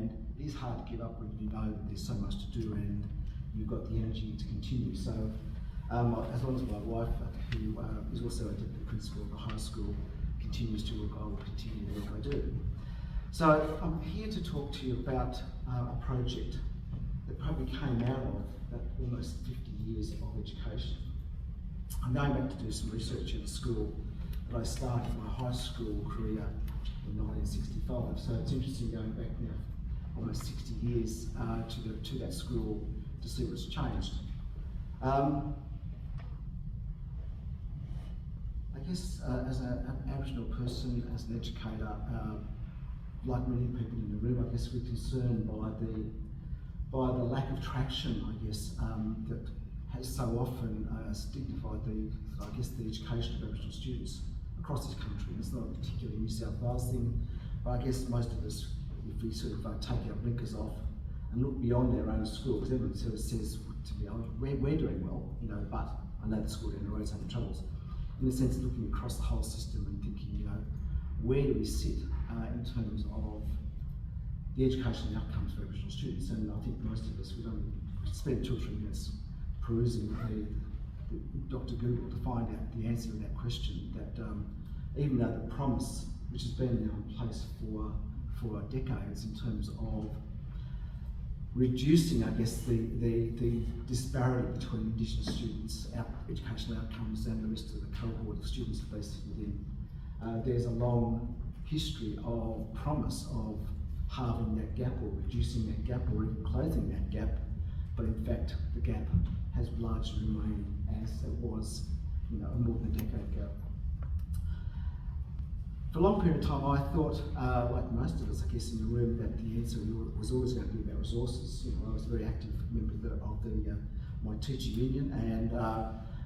and it is hard to give up when you know that there's so much to do and you've got the energy to continue. So as long as my wife, who is also a deputy principal of the high school, continues to work, I will continue the work I do. So I'm here to talk to you about a project that probably came out of that almost 50 years of education. I'm going back to do some research at a school that I started my high school career in 1965. So it's interesting going back now almost 60 years to that school to see what's changed. I guess as an Aboriginal person, as an educator, like many people in the room, I guess we're concerned by the lack of traction, I guess, that has so often stignified the education of Aboriginal students across this country. It's not a particularly New South Wales thing, but I guess most of us, if we sort of take our blinkers off and look beyond our own school, because everyone sort of says to me, oh, we're doing well, you know, but I know the school down the road's having troubles. In a sense, looking across the whole system and thinking, you know, where do we sit in terms of the educational outcomes for Aboriginal students? And I think most of us would only spend 2 or 3 minutes perusing Dr. Google to find out the answer to that question, that even though the promise, which has been now in place for decades in terms of reducing, I guess, the disparity between Indigenous students' educational outcomes and the rest of the cohort of students that they sit within. There's a long history of promise of halving that gap or reducing that gap or even closing that gap, but in fact the gap has largely remained as it was, you know, more than a decade ago. For a long period of time I thought, like most of us I guess in the room, that the answer was always going to be about resources. You know, I was a very active member of my teacher union and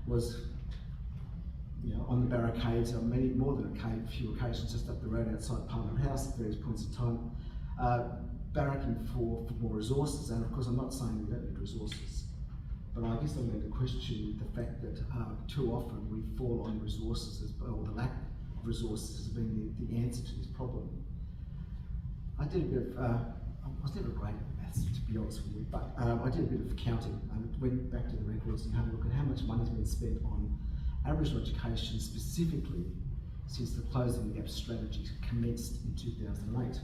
was, you know, on the barricades on more than a few occasions just up the road outside Parliament House at various points in time, barracking for more resources. And of course I'm not saying we don't need resources, but I guess I'm going to question the fact that too often we fall on resources, or the lack of resources has been the answer to this problem. I did a bit of, I was never great at maths to be honest with you, but I did a bit of counting. I went back to the records and had a look at how much money has been spent on Aboriginal education specifically since the Closing the Gap strategy commenced in 2008.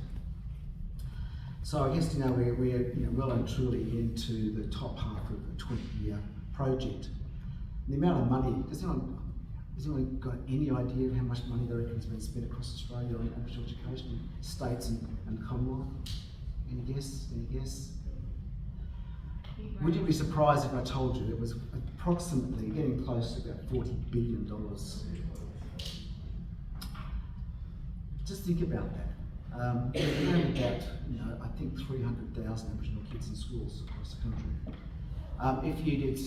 So I guess, you know, we're you know, well and truly into the top half of the 20-year project. And the amount of money, has anyone got any idea of how much money they reckon has been spent across Australia on Aboriginal education, states and Commonwealth? Any guess? Any guess? Would you be surprised if I told you it was approximately getting close to about $40 billion? Just think about that. We have about, you know, I think 300,000 Aboriginal kids in schools across the country. If you did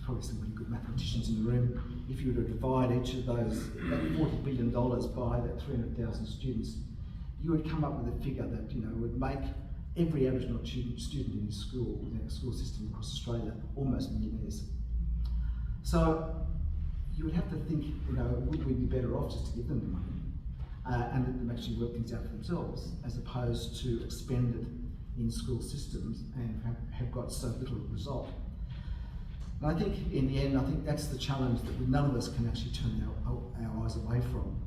probably some really good mathematicians in the room, if you were to divide each of those, that $40 billion by that 300,000 students, you would come up with a figure that, you know, would make every Aboriginal student in the school system across Australia almost millionaires. So you would have to think, you know, would we be better off just to give them the money and let them actually work things out for themselves, as opposed to expend it in school systems and have got so little result? And I think in the end, I think that's the challenge that none of us can actually turn our eyes away from.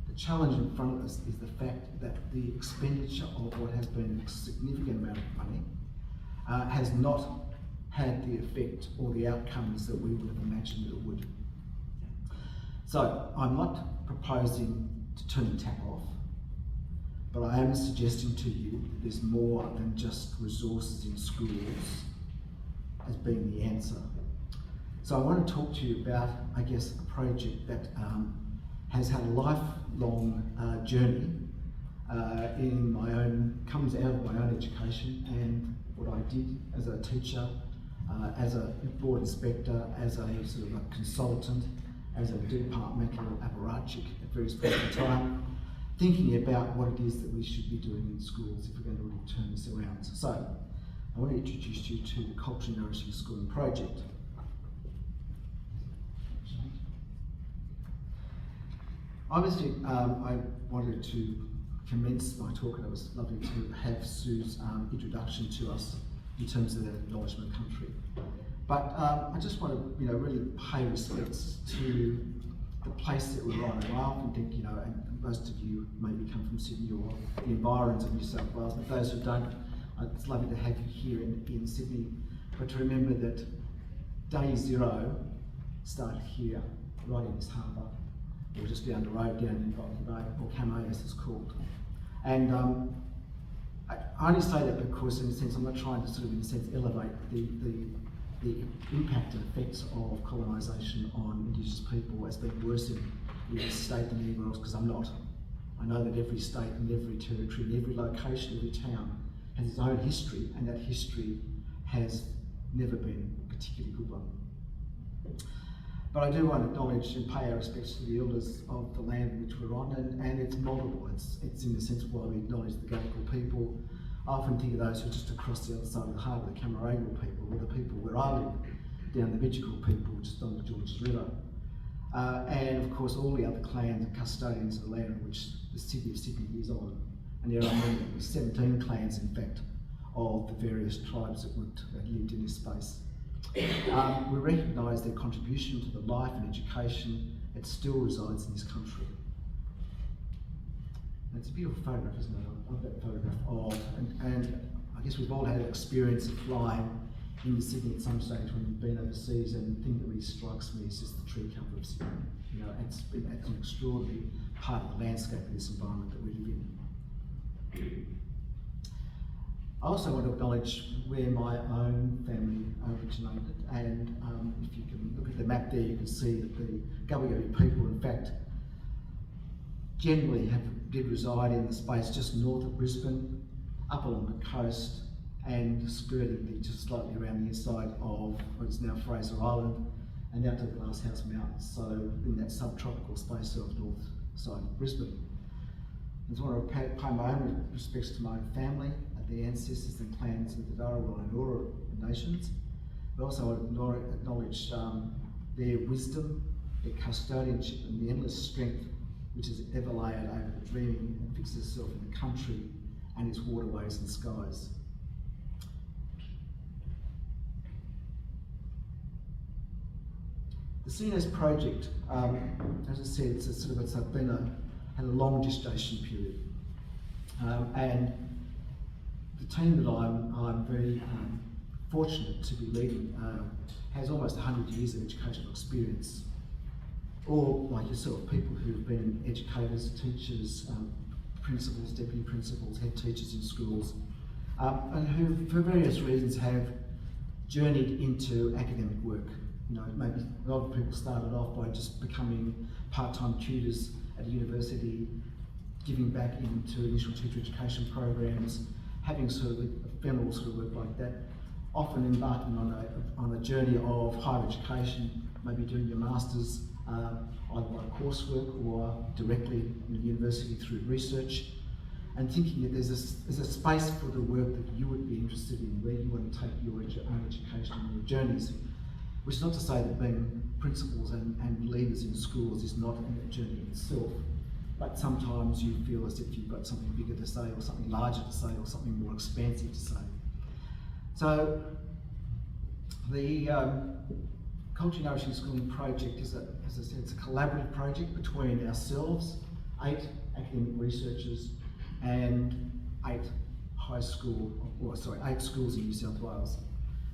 The challenge in front of us is the fact that the expenditure of what has been a significant amount of money has not had the effect or the outcomes that we would have imagined it would. So I'm not proposing to turn the tap off, but I am suggesting to you that there's more than just resources in schools as being the answer. So I want to talk to you about, I guess, a project that has had a lifelong journey comes out of my own education and what I did as a teacher, as a board inspector, as a sort of a consultant, as a departmental apparatchik at various points in time, thinking about what it is that we should be doing in schools if we're going to really turn this around. So I want to introduce you to the Culturally Nourishing Schooling Project. Obviously, I wanted to commence my talk, and it was lovely to have Sue's introduction to us in terms of the acknowledgement country. But I just want to, really pay respects to the place that we're on. And I often think, and most of you maybe come from Sydney or the environs of New South Wales, but those who don't, it's lovely to have you here in Sydney. But to remember that day zero started here, right in this harbour, or just down the road down in Botany Bay, or Camo as it's called. And I only say that because, in a sense, I'm not trying to sort of, in a sense, elevate the impact and effects of colonisation on Indigenous people as being worse in this state than anywhere else, because I'm not. I know that every state and every territory and every location, every town has its own history, and that history has never been a particularly good one. But I do want to acknowledge and pay our respects to the elders of the land which we're on, and it's multiple. It's in the sense why we acknowledge the Gadigal people. I often think of those who are just across the other side of the harbour, the Camaragal people, or the people where I live, down the Vigigal people, just on the Georges River. And of course all the other clans and custodians of the land on which the city of Sydney is on. And there are 17 clans, in fact, of the various tribes that lived in this space. We recognise their contribution to the life and education that still resides in this country. And it's a beautiful photograph, isn't it? I love that photograph and I guess we've all had an experience of flying into Sydney at some stage when we've been overseas, and the thing that really strikes me is just the tree cover of Sydney. It's an extraordinary part of the landscape of this environment that we live in. I also want to acknowledge where my own family originated, and if you can look at the map there, you can see that the Gubbi people, in fact, generally did reside in the space just north of Brisbane, up along the coast, and skirting just slightly around the inside of what is now Fraser Island, and out to the Glasshouse Mountains, so in that subtropical space of north side of Brisbane. I just want to pay my own respects to my own family, the ancestors and clans of the Dharawal and Eora nations, but also I want to acknowledge their wisdom, their custodianship, and the endless strength which is ever layered over the dreaming and fixes itself in the country and its waterways and skies. The CNS project, as I said, had a long gestation period, and the team that I'm very fortunate to be leading has almost 100 years of educational experience, or like yourself, people who've been educators, teachers, principals, deputy principals, head teachers in schools, and who, for various reasons, have journeyed into academic work. Maybe a lot of people started off by just becoming part-time tutors at a university, giving back into initial teacher education programs, having sort of ephemeral sort of work like that, often embarking on a journey of higher education, maybe doing your masters either by coursework or directly in the university through research, and thinking that there's a space for the work that you would be interested in, where you want to take your own education and your journeys. Which is not to say that being principals and leaders in schools is not a journey in itself, but sometimes you feel as if you've got something bigger to say, or something larger to say, or something more expansive to say. So the Culture Nourishing Schooling project is, as I said, it's a collaborative project between ourselves, 8 academic researchers, and 8 schools in New South Wales.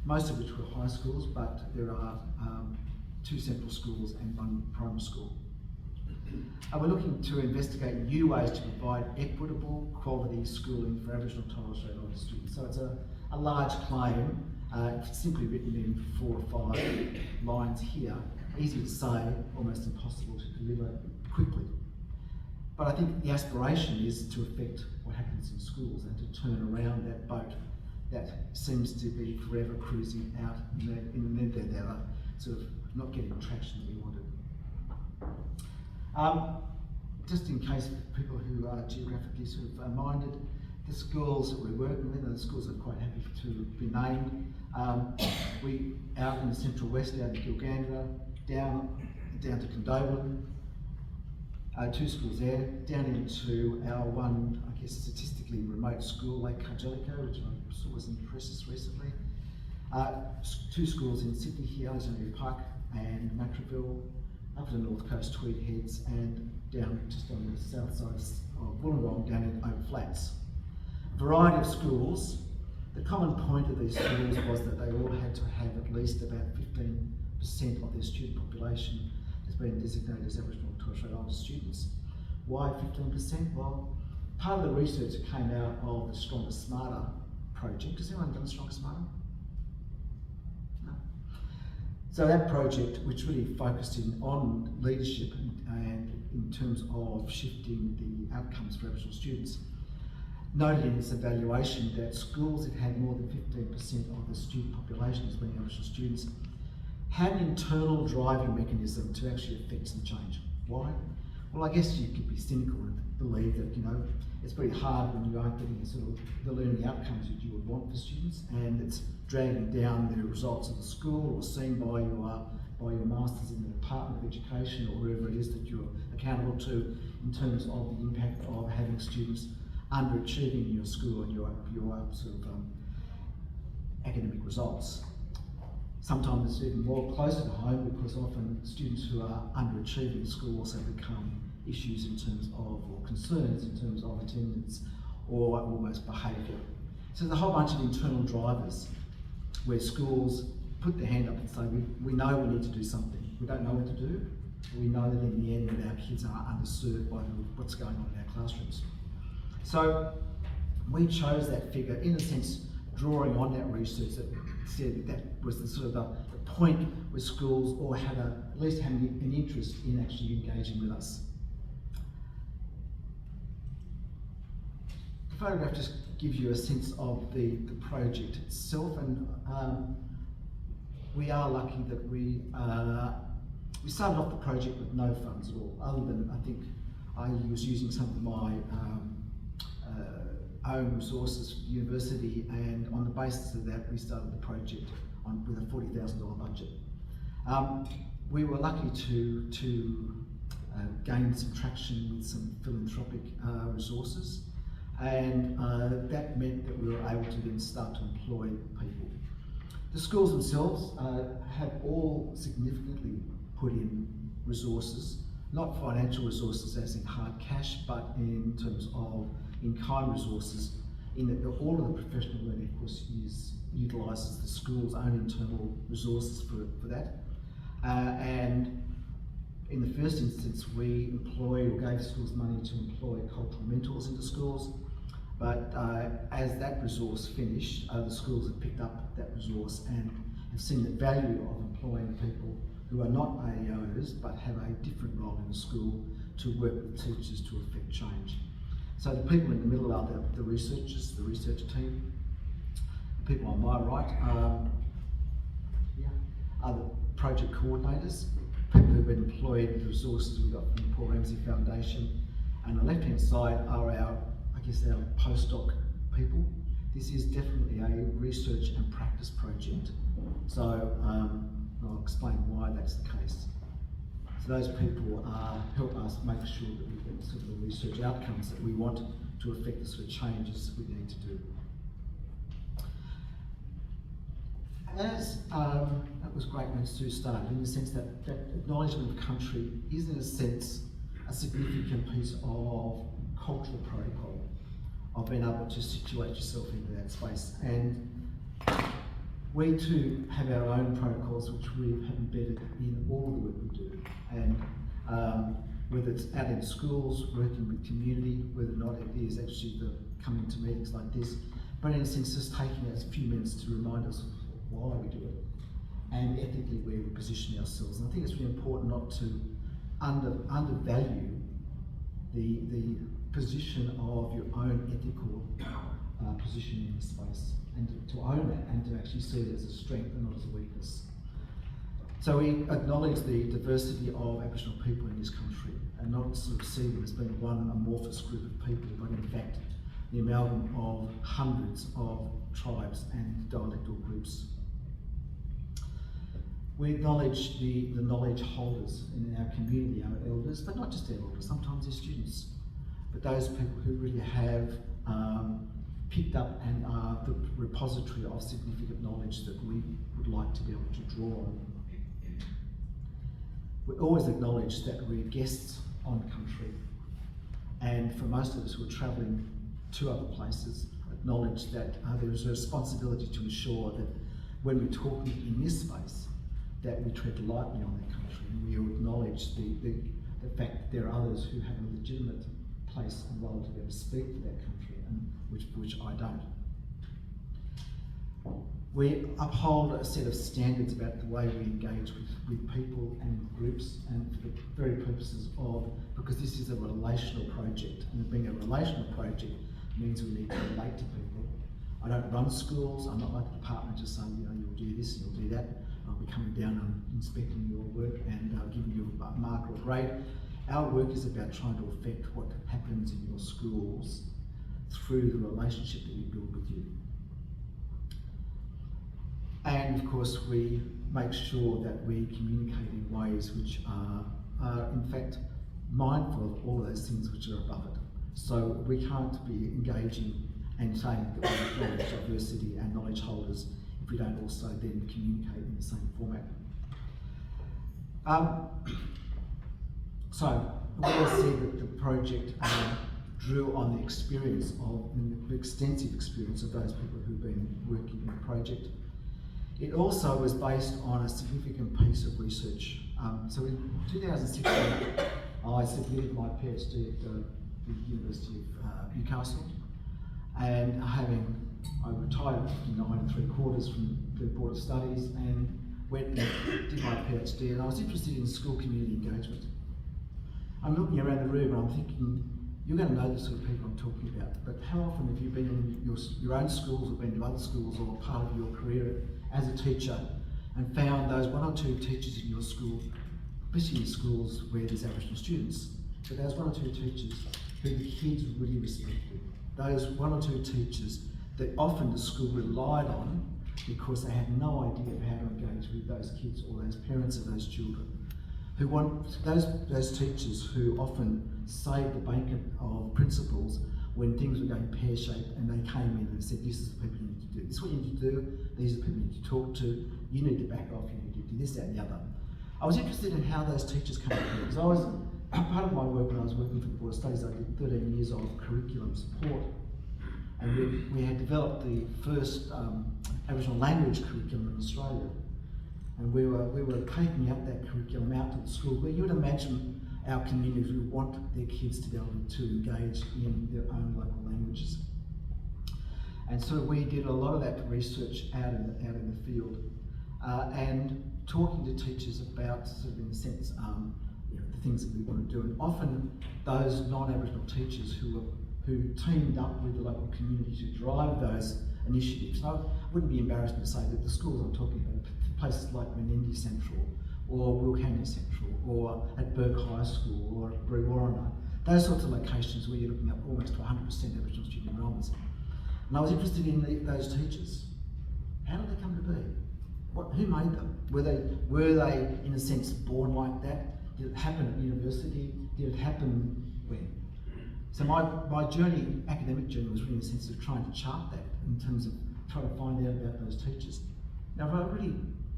Most of which were high schools, but there are 2 central schools and 1 primary school. And we're looking to investigate new ways to provide equitable, quality schooling for Aboriginal and Torres Strait Islander students. So it's a large claim, simply written in 4 or 5 lines here. Easy to say, almost impossible to deliver quickly. But I think the aspiration is to affect what happens in schools and to turn around that boat that seems to be forever cruising out in the net there, sort of not getting the traction that we wanted. Just in case people who are geographically sort of minded, the schools that we're working with, and the schools are quite happy to be named, we out in the central west, out in Gilgandra, down to Condobolin, 2 schools there, down into our one, I guess, statistically remote school, Lake Cargelico, which I saw was in the press recently. 2 schools in Sydney here, Alexandria Park and Matraville, up to the north coast, Tweed Heads, and down just on the south side of Wollongong, down in Oak Flats. A variety of schools. The common point of these schools was that they all had to have at least about 15% of their student population has been designated as Aboriginal and Torres Strait Islander students. Why 15%? Well, part of the research that came out of the Stronger Smarter project. Has anyone done Stronger Smarter? No. So that project, which really focused on leadership and in terms of shifting the outcomes for Aboriginal students, noted in its evaluation that schools that had more than 15% of the student population as being Aboriginal students had an internal driving mechanism to actually affect some change. Why? Well, I guess you could be cynical and believe that, it's very hard when you aren't getting sort of the learning outcomes that you would want for students, and it's dragging down the results of the school or seen by your masters in the Department of Education or whoever it is that you're accountable to in terms of the impact of having students underachieving in your school and your sort of academic results. Sometimes it's even more closer to home because often students who are underachieving at school also become issues in terms of, or concerns in terms of attendance or almost behaviour. So there's a whole bunch of internal drivers where schools put their hand up and say, we know we need to do something. We don't know what to do. We know that in the end that our kids are underserved by what's going on in our classrooms. So we chose that figure, in a sense, drawing on that research that said that was the sort of the point where schools all had at least had an interest in actually engaging with us. The photograph just gives you a sense of the project itself, and we are lucky that we started off the project with no funds at all, other than I think I was using some of my own resources for the university, and on the basis of that we started the project with a $40,000 budget. We were lucky to gain some traction with some philanthropic resources, and that meant that we were able to then start to employ people. The schools themselves have all significantly put in resources, not financial resources as in hard cash, but in terms of in-kind resources, in that all of the professional learning, of course, utilises the school's own internal resources for that. And in the first instance, we employed or gave schools money to employ cultural mentors into schools, but as that resource finished, the schools have picked up that resource and have seen the value of employing people who are not AEOs but have a different role in the school to work with teachers to effect change. So the people in the middle are the researchers, the research team. The people on my right are the project coordinators, people who've been employed with the resources we got from the Paul Ramsey Foundation. And on the left-hand side are our postdoc people. This is definitely a research and practice project. So I'll explain why that's the case. So those people help us make sure that we get sort of the research outcomes that we want to affect the sort of changes we need to do. As that was great when Sue started, in the sense that acknowledgement of country is, in a sense, a significant piece of cultural protocol of being able to situate yourself into that space. And we too have our own protocols which we have embedded in all the work we do. And whether it's out in schools, working with community, whether or not it is actually coming to meetings like this, but in a sense just taking us a few minutes to remind us of why we do it and ethically where we position ourselves. And I think it's really important not to undervalue the position of your own ethical position in the space, and to own it and to actually see it as a strength and not as a weakness. So we acknowledge the diversity of Aboriginal people in this country and not sort of see them as being one amorphous group of people, but in fact the amalgam of hundreds of tribes and dialectal groups. We acknowledge the knowledge holders in our community, our elders, but not just our elders, sometimes they're students, but those people who really have picked up and are the repository of significant knowledge that we would like to be able to draw on. We always acknowledge that we're guests on country, and for most of us who are travelling to other places, acknowledge that there is a responsibility to ensure that when we're talking in this space, that we tread lightly on that country, and we acknowledge the fact that there are others who have a legitimate place and role to be able to speak to that country, and which I don't. We uphold a set of standards about the way we engage with people and groups, and for the very purposes of, because this is a relational project, and being a relational project means we need to relate to people. I don't run schools. I'm not like the department just saying, you'll do this and you'll do that. I'll be coming down and inspecting your work and giving you a mark or a grade. Our work is about trying to affect what happens in your schools through the relationship that we build with you. And of course, we make sure that we communicate in ways which are in fact mindful of all of those things which are above it. So we can't be engaging and saying that we acknowledge diversity and knowledge holders if we don't also then communicate in the same format. So we all see that the project drew on the experience of, the extensive experience of those people who've been working in the project. It also was based on a significant piece of research. So in 2016, I submitted my PhD at the University of Newcastle, and I retired at 59 3/4 from the Board of Studies and went and did my PhD, and I was interested in school community engagement. I'm looking around the room and I'm thinking, you're going to know the sort of people I'm talking about, but how often have you been in your own schools or been to other schools or part of your career as a teacher and found those one or two teachers in your school, especially in schools where there's Aboriginal students, but those one or two teachers who the kids really respected, those one or two teachers that often the school relied on because they had no idea of how to engage with those kids or those parents of those children. Who want those teachers who often saved the bacon of principals when things were going pear-shaped, and they came in and said, this is the people you need to do, this is what you need to do, these are the people you need to talk to, you need to back off, you need to do this, that and the other. I was interested in how those teachers came together, because I was, part of my work when I was working for the Board of Studies, I did 13 years of curriculum support, and we had developed the first Aboriginal language curriculum in Australia. And we were taking out that curriculum out to the school, where you would imagine our communities would want their kids to be able to engage in their own local languages. And so we did a lot of that research out in the field, and talking to teachers about, sort of in a sense, the things that we want to do. And often those non-Aboriginal teachers who teamed up with the local community to drive those initiatives. And I wouldn't be embarrassed to say that the schools I'm talking about, places like Menindee Central or Wilcannia Central or at Burke High School or at Brewarrina, those sorts of locations where you're looking at almost to 100% Aboriginal student enrolments. And I was interested in those teachers. How did they come to be? Who made them? Were they in a sense born like that? Did it happen at university? Did it happen when? So my academic journey was really in the sense of trying to chart that in terms of trying to find out about those teachers. Now,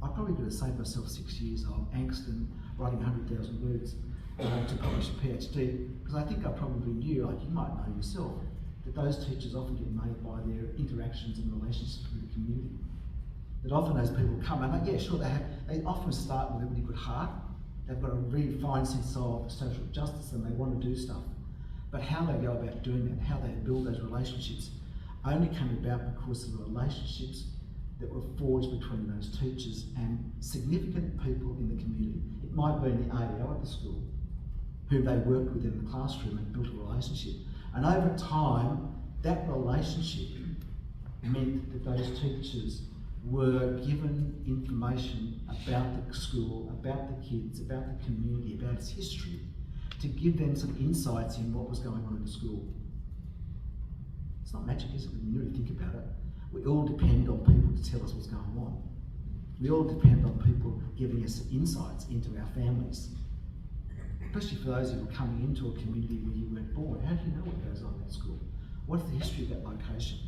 I probably could have saved myself 6 years of angst and writing 100,000 words to publish a PhD, because I think I probably knew, like you might know yourself, that those teachers often get made by their interactions and relationships with the community. That often those people come, and they often start with a really good heart. They've got a really fine sense of social justice and they want to do stuff. But how they go about doing that, how they build those relationships, only came about because of the relationships that were forged between those teachers and significant people in the community. It might be the AO at the school, who they worked with in the classroom and built a relationship. And over time, that relationship meant that those teachers were given information about the school, about the kids, about the community, about its history, to give them some insights in what was going on in the school. It's not magic, is it, when you really think about it? We all depend on people to tell us what's going on. We all depend on people giving us insights into our families, especially for those who are coming into a community where you weren't born. How do you know what goes on in that school? What's the history of that location?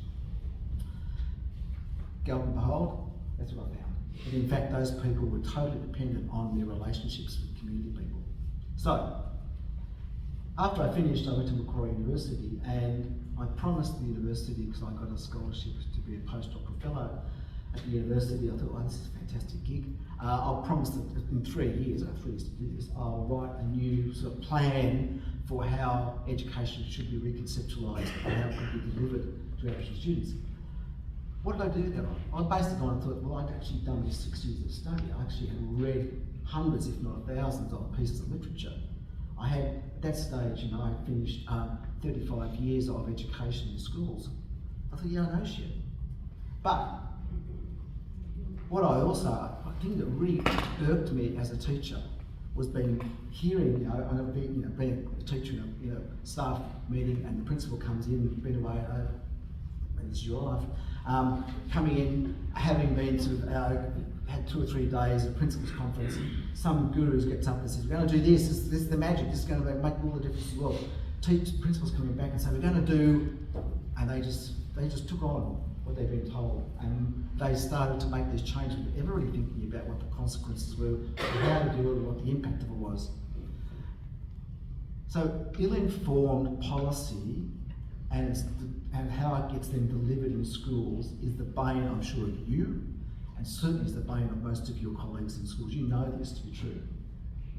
Go and behold, that's what I found. But in fact, those people were totally dependent on their relationships with community people. So, after I finished, I went to Macquarie University, and I promised the university, because I got a scholarship to be a postdoctoral fellow at the university, I thought, oh, this is a fantastic gig. I'll promise that in 3 years, I have 3 years to do this, I'll write a new sort of plan for how education should be reconceptualised and how it could be delivered to Aboriginal students. What did I do that on? I based it on, I thought, well, I'd actually done this 6 years of study. I actually had read hundreds, if not thousands, of pieces of literature. I had, at that stage, you know, I had finished 35 years of education in schools. I thought, yeah, I know shit. But what I think that really irked me as a teacher was hearing, you know, and being a teacher in a staff meeting, and the principal comes in, been away, this is your life, coming in, having been to had 2 or 3 days of principal's conference, some gurus gets up and says, we're going to do this is the magic, this is going to make all the difference in the world. Principals coming back and say, we're going to do, and they just took on what they've been told, and they started to make these changes without ever really thinking about what the consequences were, how to do it, what the impact of it was. So ill-informed policy and how it gets then delivered in schools is the bane, I'm sure, of you, and certainly is the bane of most of your colleagues in schools. You know this to be true.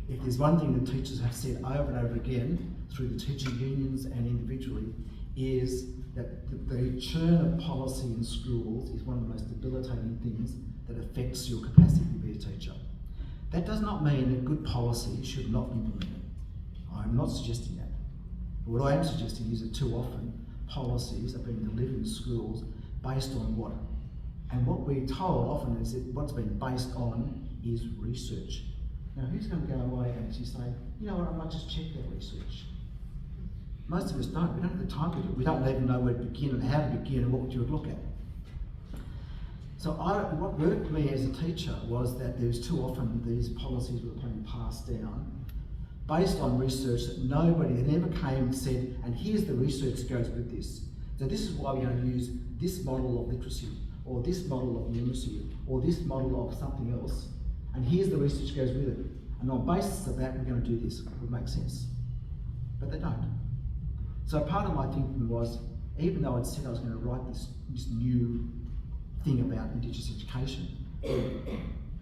If there's one thing that teachers have said over and over again through the teaching unions and individually, is that the churn of policy in schools is one of the most debilitating things that affects your capacity to be a teacher. That does not mean that good policy should not be implemented. I'm not suggesting that. But what I am suggesting is that too often policies are being delivered in schools based on what? And what we're told often is that what's been based on is research. Now, who's going to go away and actually say, you know what, I might just check that research? Most of us don't. We don't have the time to do it. We don't even know where to begin and how to begin and what you would look at. So what worked for me as a teacher was that there's too often these policies were being passed down based on research that nobody that ever came and said, and here's the research that goes with this. So this is why we're going to use this model of literacy, or this model of numeracy, or this model of something else, and here's the research that goes with it. And on the basis of that, we're going to do this. It would make sense. But they don't. So part of my thinking was, even though I'd said I was going to write this new thing about Indigenous education,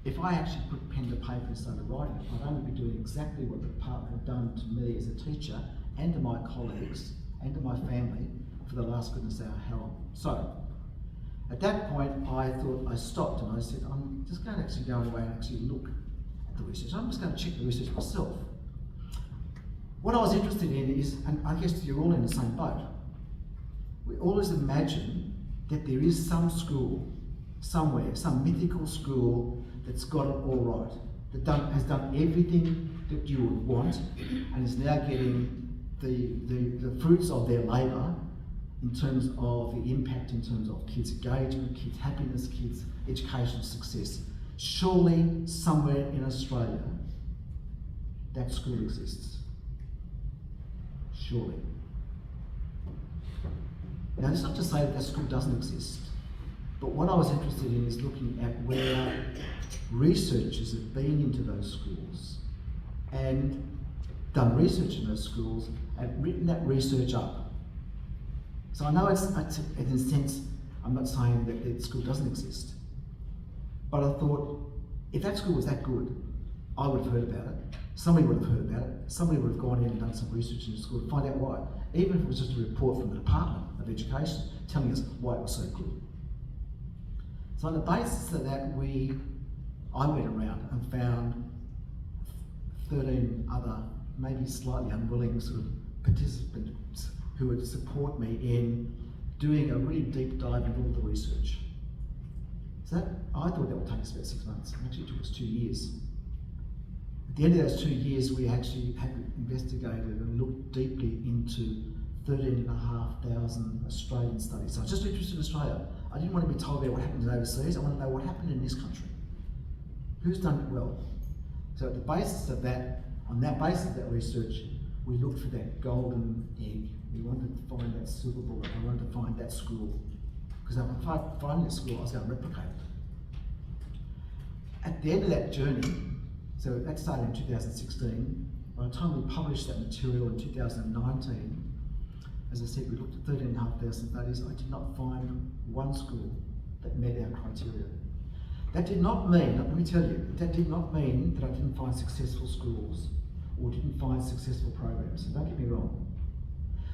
if I actually put pen to paper and started writing it, I'd only be doing exactly what the department had done to me as a teacher and to my colleagues and to my family for the last goodness hour how long. So, at that point, I thought, I stopped and I said, I'm just going to actually go away and actually look at the research. I'm just going to check the research myself. What I was interested in is, and I guess you're all in the same boat, we always imagine that there is some school, somewhere, some mythical school that's got it all right, that has done everything that you would want, and is now getting the fruits of their labour in terms of the impact, in terms of kids' engagement, kids' happiness, kids' educational success. Surely, somewhere in Australia, that school exists. Surely. Now, that's not to say that school doesn't exist, but what I was interested in is looking at where researchers have been into those schools and done research in those schools and written that research up. So I know it's in a sense, I'm not saying that the school doesn't exist, but I thought, if that school was that good, I would have heard about it. Somebody would have heard about it. Somebody would have gone in and done some research in the school to find out why. Even if it was just a report from the Department of Education telling us why it was so good. So on the basis of that, I went around and found 13 other, maybe slightly unwilling sort of participants who would support me in doing a really deep dive into all the research. So I thought that would take us about 6 months. Actually, it took us 2 years. At the end of those 2 years, we actually had investigated and looked deeply into 13,500 Australian studies. So I was just interested in Australia. I didn't want to be told about what happens overseas. I want to know what happened in this country. Who's done it well? So at the basis of that, on that basis of that research, we looked for that golden egg. We wanted to find that silver bullet. I wanted to find that school. Because if I find that school, I was going to replicate it. At the end of that journey, so that started in 2016, by the time we published that material in 2019, as I said, we looked at 13,500 studies. I did not find one school that met our criteria. That did not mean, let me tell you, that did not mean that I didn't find successful schools or didn't find successful programs. So don't get me wrong.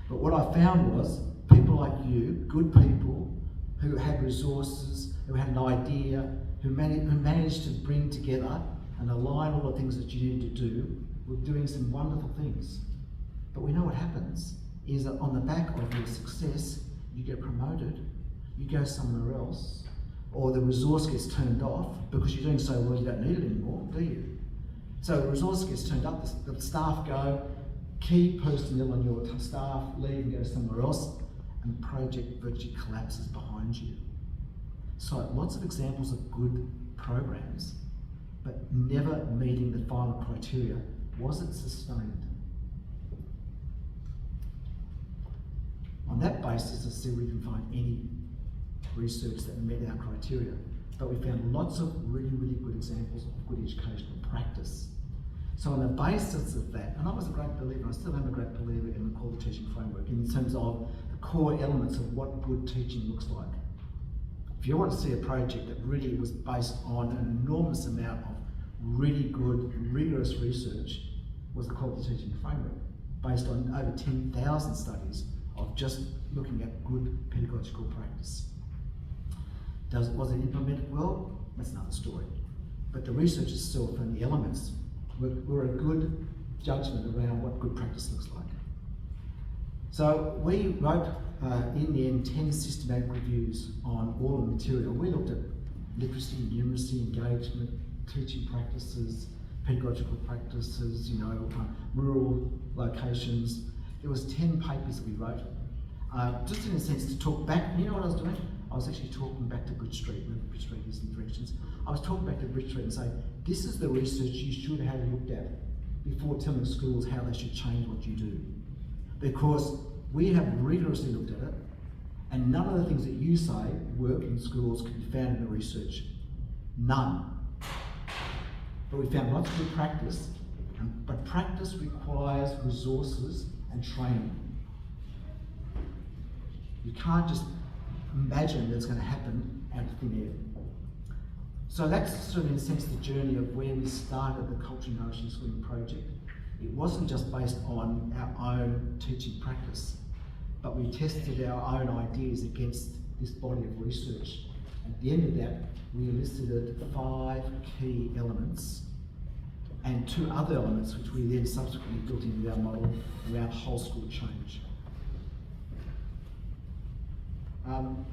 But what I found was people like you, good people, who had resources, who had an idea, who managed to bring together and align all the things that you needed to do, were doing some wonderful things. But we know what happens is that on the back of your success, you get promoted, you go somewhere else, or the resource gets turned off because you're doing so well you don't need it anymore, do you? So the resource gets turned up, the staff go, key personnel on your staff leave and go somewhere else, and the project virtually collapses behind you. So lots of examples of good programs, but never meeting the final criteria. Was it sustained? On that basis, I still we didn't find any research that met our criteria, but we found lots of really, really good examples of good educational practice. So on the basis of that, and I was a great believer, I still am a great believer in the quality teaching framework in terms of the core elements of what good teaching looks like. If you want to see a project that really was based on an enormous amount of really good, rigorous research, was the quality teaching framework, based on over 10,000 studies of just looking at good pedagogical practice. Was it implemented well? That's another story. But the research itself and the elements were a good judgment around what good practice looks like. So we wrote, in the end, 10 systematic reviews on all the material. We looked at literacy, numeracy, engagement, teaching practices, pedagogical practices, rural locations. There was 10 papers we wrote, just in a sense to talk back. You know what I was doing? I was actually talking back to Bridge Street, when Bridge Street is in directions. I was talking back to Bridge Street and saying, this is the research you should have looked at before telling schools how they should change what you do. Because we have rigorously looked at it, and none of the things that you say work in schools can be found in the research. None. But we found lots of good practice, but practice requires resources and training. You can't just imagine that it's going to happen out of thin air. So that's sort of, in a sense, the journey of where we started the Culturally Nourishing Schooling project. It wasn't just based on our own teaching practice, but we tested our own ideas against this body of research. At the end of that, we elicited 5 key elements and 2 other elements which we then subsequently built into our model around whole school change. Mindful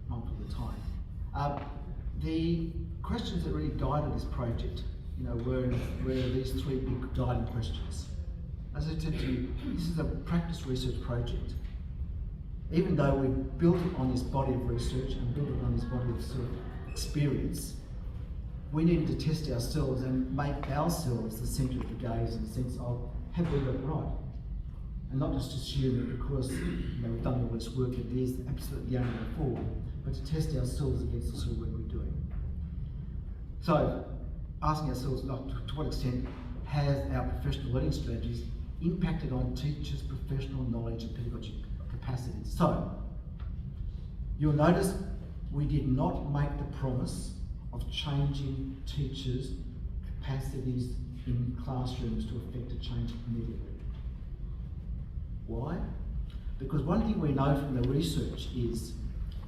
of the time. The questions that really guided this project, were these 3 big guiding questions. As I said to you, this is a practice research project. Even though we built it on this body of research and built it on this body of sort of experience, we needed to test ourselves and make ourselves the centre of the gaze in the sense of, have we got it right? And not just assume that because we've done all this work, it is absolutely the only way forward, but to test ourselves against the sort of work we're doing. So, asking ourselves, to what extent has our professional learning strategies impacted on teachers' professional knowledge and pedagogic capacities? So, you'll notice we did not make the promise of changing teachers' capacities in classrooms to effect a change immediately. Why? Because one thing we know from the research is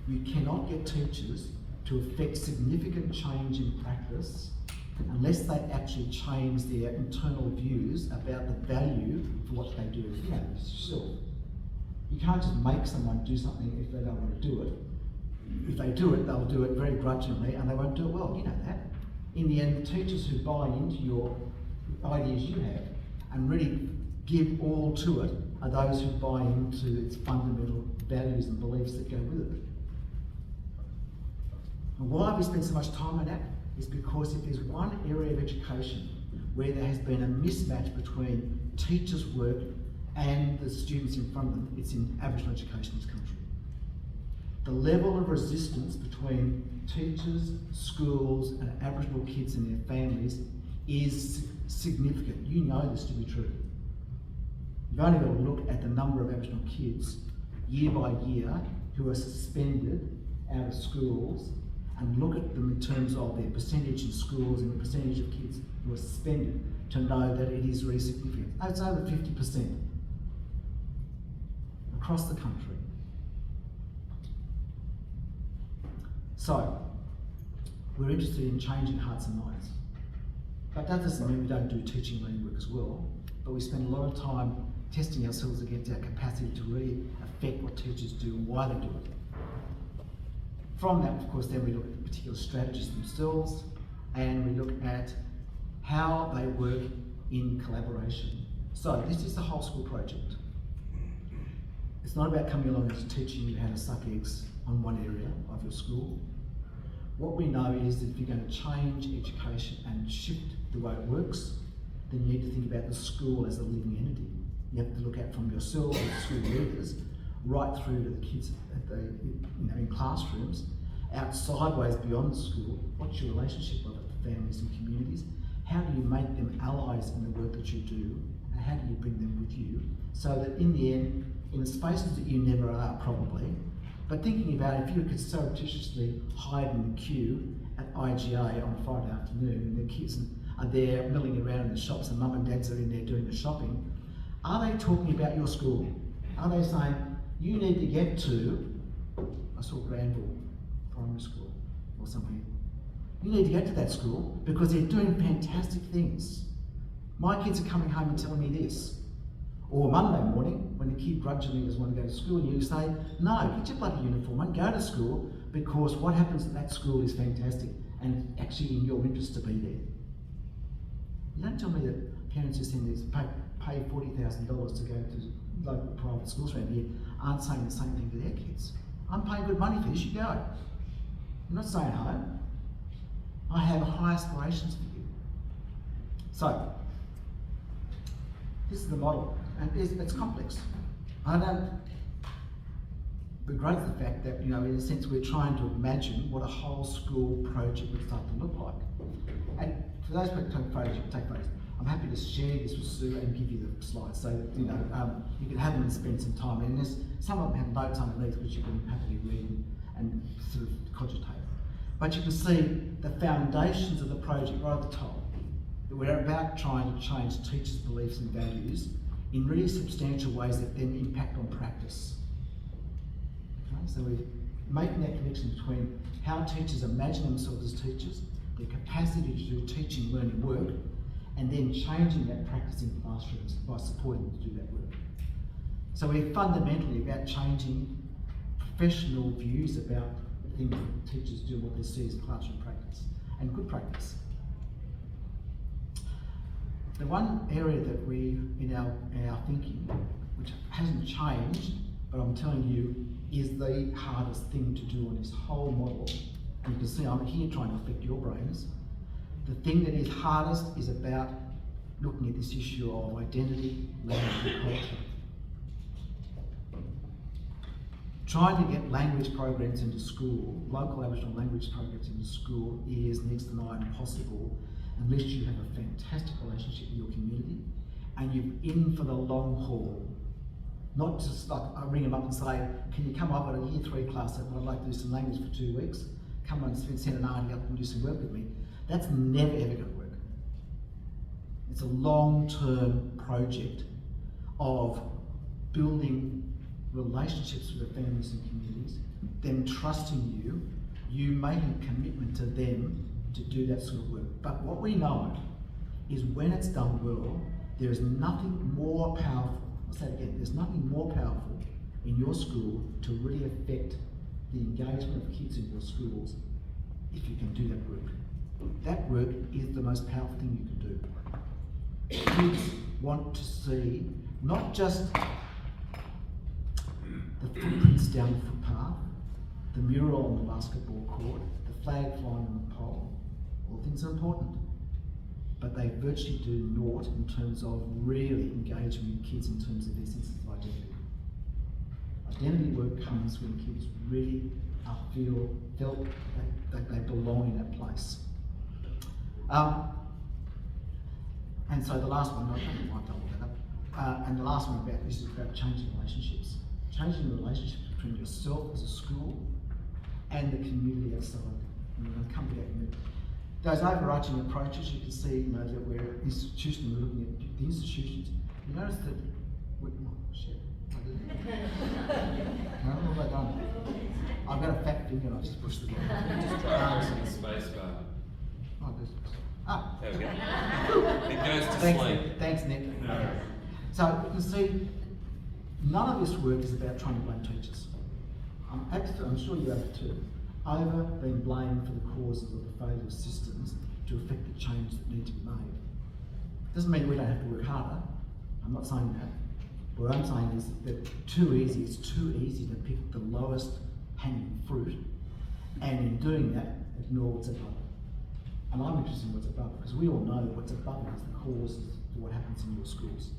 you cannot get teachers to effect significant change in practice unless they actually change their internal views about the value for what they do. You can't just make someone do something if they don't want to do it. If they do it, they'll do it very grudgingly and they won't do it well. You know that. In the end, the teachers who buy into your ideas you have and really give all to it are those who buy into its fundamental values and beliefs that go with it. And why have we spent so much time on that? is because if there's one area of education where there has been a mismatch between teachers' work and the students in front of them, it's in Aboriginal education in this country. The level of resistance between teachers, schools and Aboriginal kids and their families is significant. You know this to be true. You've only got to look at the number of Aboriginal kids year by year who are suspended out of schools and look at them in terms of their percentage in schools and the percentage of kids who are suspended to know that it is really significant. It's over 50% across the country. So, we're interested in changing hearts and minds. But that doesn't mean we don't do teaching and learning work as well, but we spend a lot of time testing ourselves against our capacity to really affect what teachers do and why they do it. From that, of course, then we look at particular strategies themselves, and we look at how they work in collaboration. So this is the whole school project. It's not about coming along and just teaching you how to suck eggs on one area of your school. What we know is that if you're going to change education and shift the way it works, then you need to think about the school as a living entity. You have to look at from yourselves as school leaders right through to the kids at the, in classrooms, out sideways beyond the school. What's your relationship with the families and communities? How do you make them allies in the work that you do? And how do you bring them with you? So that in the end, in the spaces that you never are probably, but thinking about if you could surreptitiously hide in the queue at IGA on a Friday afternoon and the kids are there milling around in the shops and mum and dads are in there doing the shopping, are they talking about your school? Are they saying, you need to get to, I saw Granville Primary School or somewhere, you need to get to that school because they're doing fantastic things. My kids are coming home and telling me this. Or Monday morning, when the kid grudgingly doesn't want to go to school, and you say, no, get your bloody uniform on, go to school, because what happens at that school is fantastic, and it's actually in your interest to be there. You don't tell me that parents who send this, pay $40,000 to go to local private schools around here aren't saying the same thing to their kids. I'm paying good money for this, you go. I'm not staying home. I have high aspirations for you. So, this is the model. And it's complex. I don't begrudge the fact that, in a sense, we're trying to imagine what a whole school project would start to look like. And for those who take photos, you can take photos. I'm happy to share this with Sue and give you the slides so that, you can have them and spend some time. And some of them have notes underneath which you can happily read and sort of cogitate. But you can see the foundations of the project right at the top. That we're about trying to change teachers' beliefs and values in really substantial ways that then impact on practice. Okay? So we're making that connection between how teachers imagine themselves as teachers, their capacity to do teaching, learning work, and then changing that practice in classrooms by supporting them to do that work. So we're fundamentally about changing professional views about the things that teachers do, what they see as classroom practice, and good practice. The one area that we, in our thinking, which hasn't changed, but I'm telling you, is the hardest thing to do on this whole model. And you can see I'm here trying to affect your brains. The thing that is hardest is about looking at this issue of identity, language and culture. Trying to get language programs into school, local Aboriginal language programs into school, is next to nigh impossible unless you have a fantastic relationship with your community and you're in for the long haul. Not just like I ring them up and say, can you come up at a year 3 class and I'd like to do some language for 2 weeks? Come on, send an auntie up and do some work with me. That's never ever going to work. It's a long-term project of building relationships with the families and communities, them trusting you, you making a commitment to them to do that sort of work. But what we know is when it's done well, there is nothing more powerful, I'll say it again, there's nothing more powerful in your school to really affect the engagement of kids in your schools if you can do that work. That work is the most powerful thing you can do. Kids want to see not just the footprints down the footpath, the mural on the basketball court, the flag flying on the pole, All things are important, but they virtually do naught in terms of really engaging with kids in terms of their sense of identity. Identity work comes when kids really felt that they belong in that place. And so the last one, I don't know why I doubled that up. And the last one about this is about changing relationships. Changing the relationship between yourself as a school and the community outside. And we're going to come to that in a minute. Those overarching approaches, you can see, that we're institutionally looking at the institutions. You notice that I don't know what I've done. I've got a fat finger and I just pushed the button. Just try pressing the space bar. There we go. It goes to sleep. Thanks, Nick. No. So you can see, none of this work is about trying to blame teachers. I'm sure you have too. Over being blamed for the causes of the failure of systems to affect the change that need to be made. Doesn't mean we don't have to work harder. I'm not saying that. What I'm saying is that it's too easy to pick the lowest hanging fruit, and in doing that, ignore what's above it. And I'm interested in what's above it, because we all know that what's above it is the cause of what happens in your schools.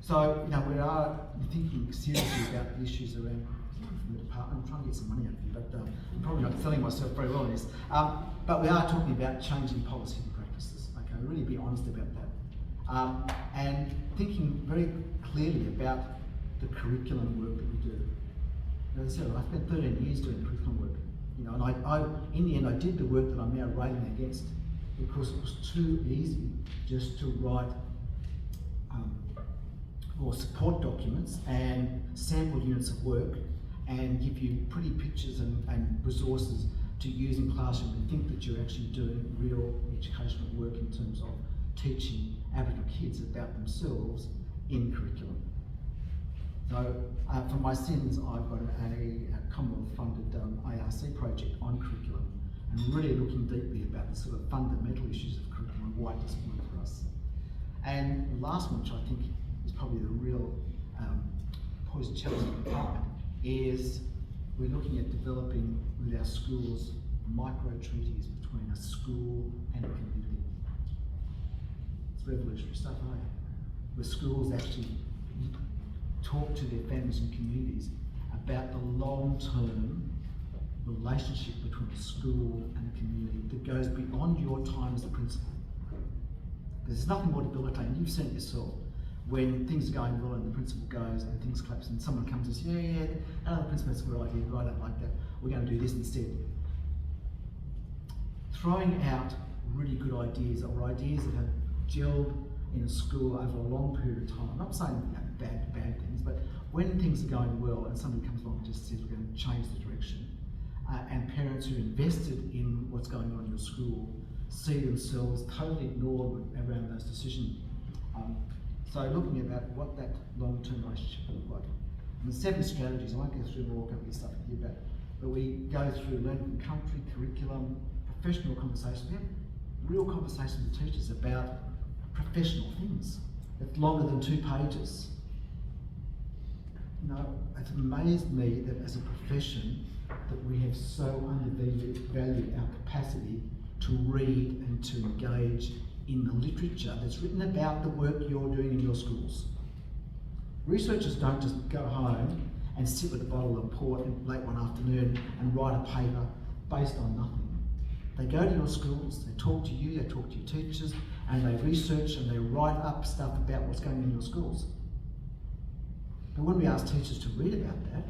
So, we are thinking seriously about the issues around from the department. I'm trying to get some money out of you, but I'm probably not selling myself very well in this. But we are talking about changing policy and practices. Okay, really be honest about that. And thinking very clearly about the curriculum work that we do. As I said, I spent 13 years doing curriculum work. And I in the end, I did the work that I'm now railing against because it was too easy just to write or support documents and sample units of work and give you pretty pictures and resources to use in classroom and think that you're actually doing real educational work in terms of teaching Aboriginal kids about themselves in curriculum. So for my sins, I've got a Commonwealth-funded ARC project on curriculum and really looking deeply about the sort of fundamental issues of curriculum and why it doesn't work for us. And the last one, which I think is probably the real poison challenge of the department, is we're looking at developing with our schools micro-treaties between a school and a community. It's revolutionary stuff, eh? Where schools actually talk to their families and communities about the long-term relationship between a school and a community that goes beyond your time as a principal. There's nothing more debilitating. You've seen it yourself. When things are going well and the principal goes and things collapse and someone comes and says, yeah, the principal has a good idea, I don't like that, we're going to do this instead. Throwing out really good ideas or ideas that have gelled in a school over a long period of time. I'm not saying bad things, but when things are going well and somebody comes along and just says we're going to change the direction, and parents who invested in what's going on in your school see themselves totally ignored around those decisions. So looking about what that long-term relationship will look like. And the 7 strategies, I won't go through all of this stuff with you, but we go through learning from country, curriculum, professional conversations. We have real conversations with teachers about professional things. It's longer than 2 pages. It's amazed me that as a profession that we have so undervalued our capacity to read and to engage in the literature that's written about the work you're doing in your schools. Researchers don't just go home and sit with a bottle of port late one afternoon and write a paper based on nothing. They go to your schools, they talk to you, they talk to your teachers, and they research and they write up stuff about what's going on in your schools. But when we ask teachers to read about that,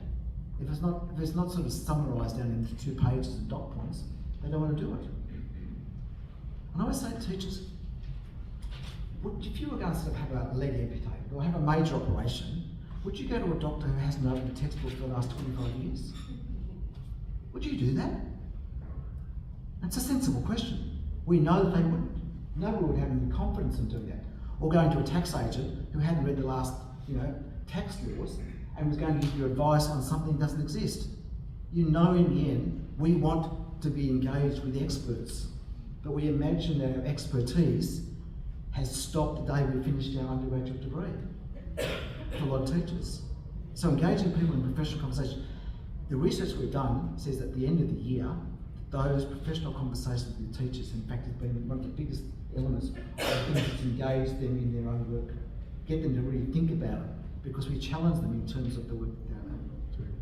if it's not sort of summarised down into 2 pages and dot points, they don't want to do it. And I always say to teachers, if you were going to sort of have a leg amputated or have a major operation, would you go to a doctor who hasn't opened a textbook for the last 25 years? Would you do that? That's a sensible question. We know that they wouldn't. Nobody would have any confidence in doing that. Or going to a tax agent who hadn't read the last, tax laws and was going to give you advice on something that doesn't exist. In the end, we want to be engaged with experts, but we imagine that our expertise has stopped the day we finished our undergraduate degree for a lot of teachers. So engaging people in professional conversation. The research we've done says that at the end of the year, those professional conversations with teachers, in fact, has been one of the biggest elements of things to engage them in their own work, get them to really think about it, because we challenge them in terms of the work that they're doing.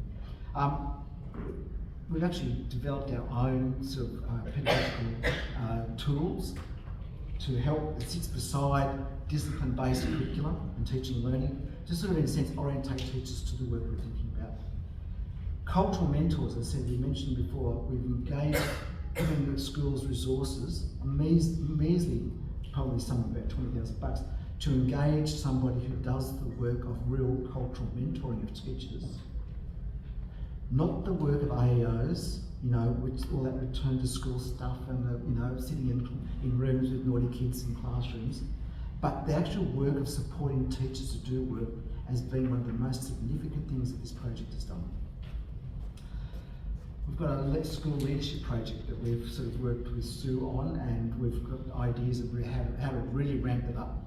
We've actually developed our own sort of pedagogical tools to help that sits beside discipline-based curriculum and teaching and learning, to sort of in a sense orientate teachers to the work we're thinking about. Cultural mentors, as I said, we mentioned before, we've engaged, given the school's resources, measly, probably some about $20,000, to engage somebody who does the work of real cultural mentoring of teachers. Not the work of AEOs, you know, which all that return to school stuff and the, you know, sitting in rooms with naughty kids in classrooms, but the actual work of supporting teachers to do work has been one of the most significant things that this project has done. We've got a school leadership project that we've sort of worked with Sue on, and we've got ideas of how to really ramp it up.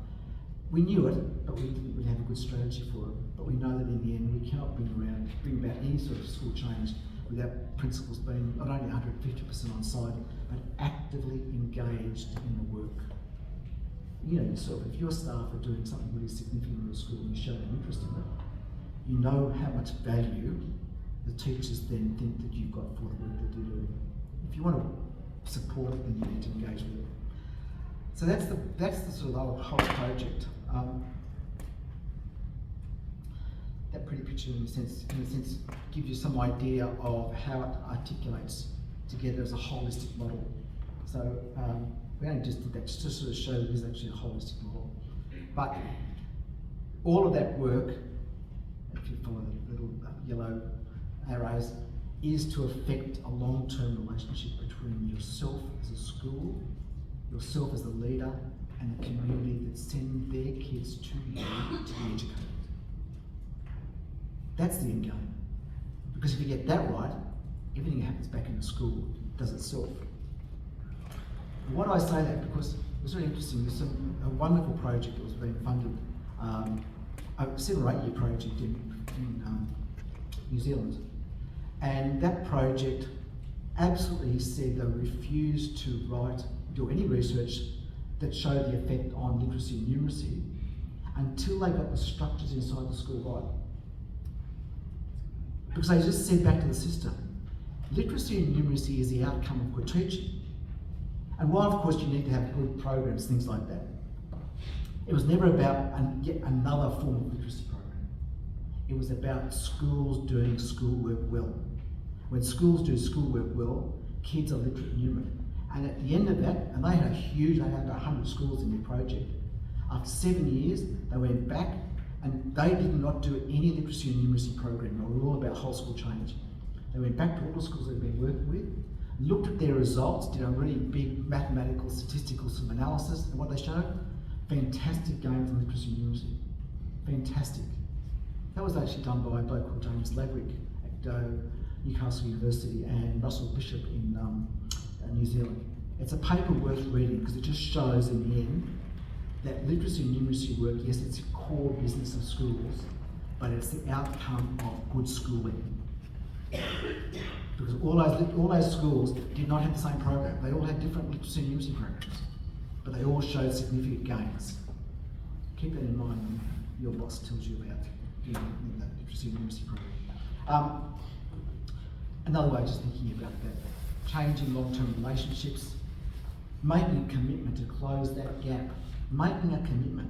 We knew it, but we didn't really have a good strategy for it. But we know that in the end, we cannot bring about any sort of school change without principals being not only 150% on side, but actively engaged in the work. You know yourself, if your staff are doing something really significant in the school and you show an interest in it, you know how much value the teachers then think that you've got for the work that they're doing. If you want to support it, then you need to engage with it. So that's the sort of whole project. That pretty picture, in a sense, gives you some idea of how it articulates together as a holistic model. So we only just did that just to sort of show that it is actually a holistic model. But all of that work, if you follow the little yellow arrows, is to affect a long-term relationship between yourself as a school, yourself as a leader, and the community that send their kids to you to be educated. That's the end game. Because if you get that right, everything that happens back in the school does itself. Why do I say that? Because it was really interesting. There's a wonderful project that was being funded, a 7 or 8 year project in New Zealand. And that project absolutely said they refused to do any research that showed the effect on literacy and numeracy until they got the structures inside the school right. Because they just said back to the system, literacy and numeracy is the outcome of good teaching. And while of course you need to have good programs, things like that, it was never about yet another form of literacy program. It was about schools doing schoolwork well. When schools do schoolwork well, kids are literate and numerate. And at the end of that, and they had they had 100 schools in their project. After 7 years, they went back and they did not do any literacy and numeracy program. They were all about whole school change. They went back to all the schools they've been working with, looked at their results, did a really big mathematical, statistical sort of analysis, and what they showed, fantastic gains in literacy and numeracy. Fantastic. That was actually done by a bloke called James Laverick at Newcastle University and Russell Bishop in New Zealand. It's a paper worth reading because it just shows in the end that literacy and numeracy work, yes, it's a core business of schools, but it's the outcome of good schooling. Because all those schools did not have the same program. They all had different literacy and numeracy programs, but they all showed significant gains. Keep that in mind when your boss tells you about doing that literacy and numeracy program. Another way of just thinking about that, changing long-term relationships, making a commitment to close that gap, making a commitment.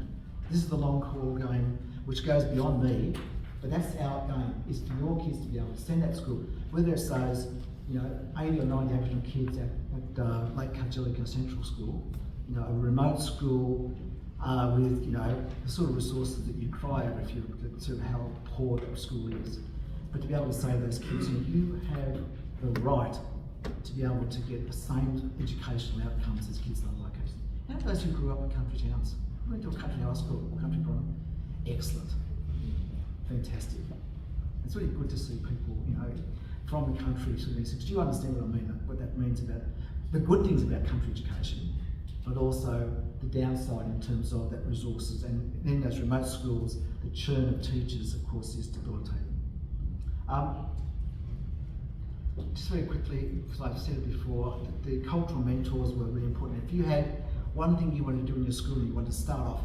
This is the long haul game, which goes beyond me, but that's our game, is for your kids to be able to send that school, whether it's those 80 or 90 Aboriginal kids at Lake Cargellico Central School, a remote school with the sort of resources that you cry over if you look at sort of how poor that school is. But to be able to say to those kids, you have the right to be able to get the same educational outcomes as kids in other locations. How about those who grew up in country towns? Who went to a country high school or country primary? Excellent. Fantastic. It's really good to see people, from the country sort of because do you understand what I mean? What that means about the good things about country education, but also the downside in terms of that resources, and then those remote schools, the churn of teachers, of course, is debilitating. just very quickly, because I've said it before, the cultural mentors were really important. If you had one thing you wanted to do in your school and you wanted to start off,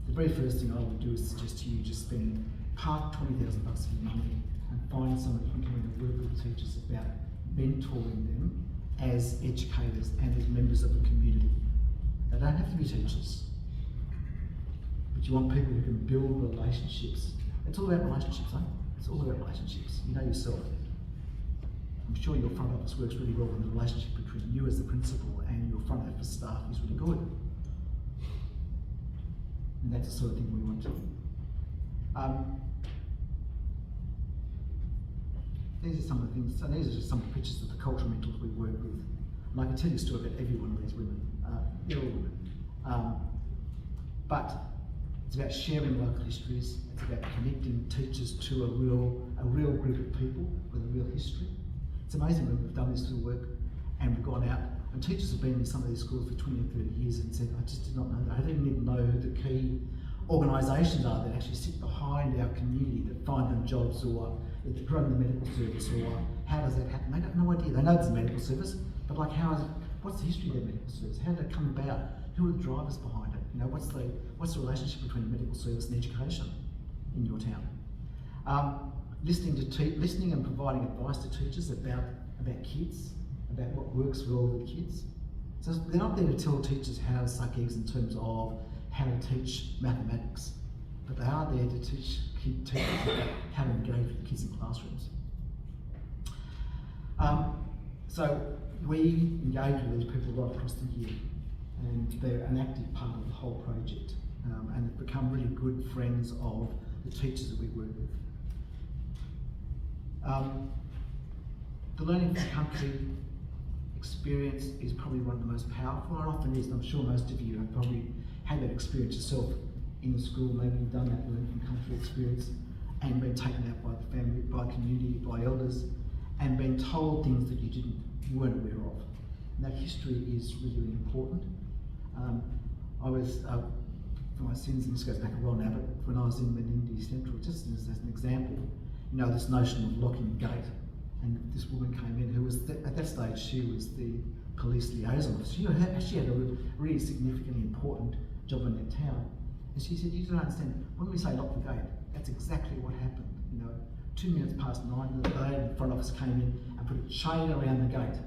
the very first thing I would do is suggest to you just spend park $20,000 of your money and find someone who can come in and work with teachers about mentoring them as educators and as members of the community. They don't have to be teachers, but you want people who can build relationships. It's all about relationships, eh? It's all about relationships. You know yourself. I'm sure your front office works really well when the relationship between you as the principal and your front office staff is really good. And that's the sort of thing we want to. These are some of the things, so these are just some of the pictures of the cultural mentors we work with. And I can tell you a story about every one of these women. They're all women. But it's about sharing local histories. It's about connecting teachers to a real group of people with a real history. It's amazing when we've done this sort of work and we've gone out, and teachers have been in some of these schools for 20 or 30 years and said, I just did not know that. I didn't even know who the key organisations are that actually sit behind our community, that find them jobs, or that run the medical service, or how does that happen? They have no idea. They know there's a medical service, but like what's the history of that medical service? How did it come about? Who are the drivers behind it? You know, what's the relationship between the medical service and education in your town? Listening and providing advice to teachers about kids, about what works well with kids. So they're not there to tell teachers how to suck eggs in terms of how to teach mathematics, but they are there to teach teachers about how to engage with kids in classrooms. So we engage with these people right across the year, and they're an active part of the whole project, and have become really good friends of the teachers that we work with. The learning from country experience is probably one of the most powerful, and often is, and I'm sure most of you have probably had that experience yourself in the school. Maybe you've done that learning from country experience and been taken out by the family, by community, by elders, and been told things that you weren't aware of. And that history is really, really important. I was, for my sins, and this goes back a while now, but when I was in Menindee Central, just as an example, you know, this notion of locking the gate. And this woman came in who was, at that stage, she was the police liaison officer. She had a really significantly important job in that town. And she said, you don't understand, when we say lock the gate, that's exactly what happened. You know, 2 minutes past 9 the day, the front office came in and put a chain around the gate.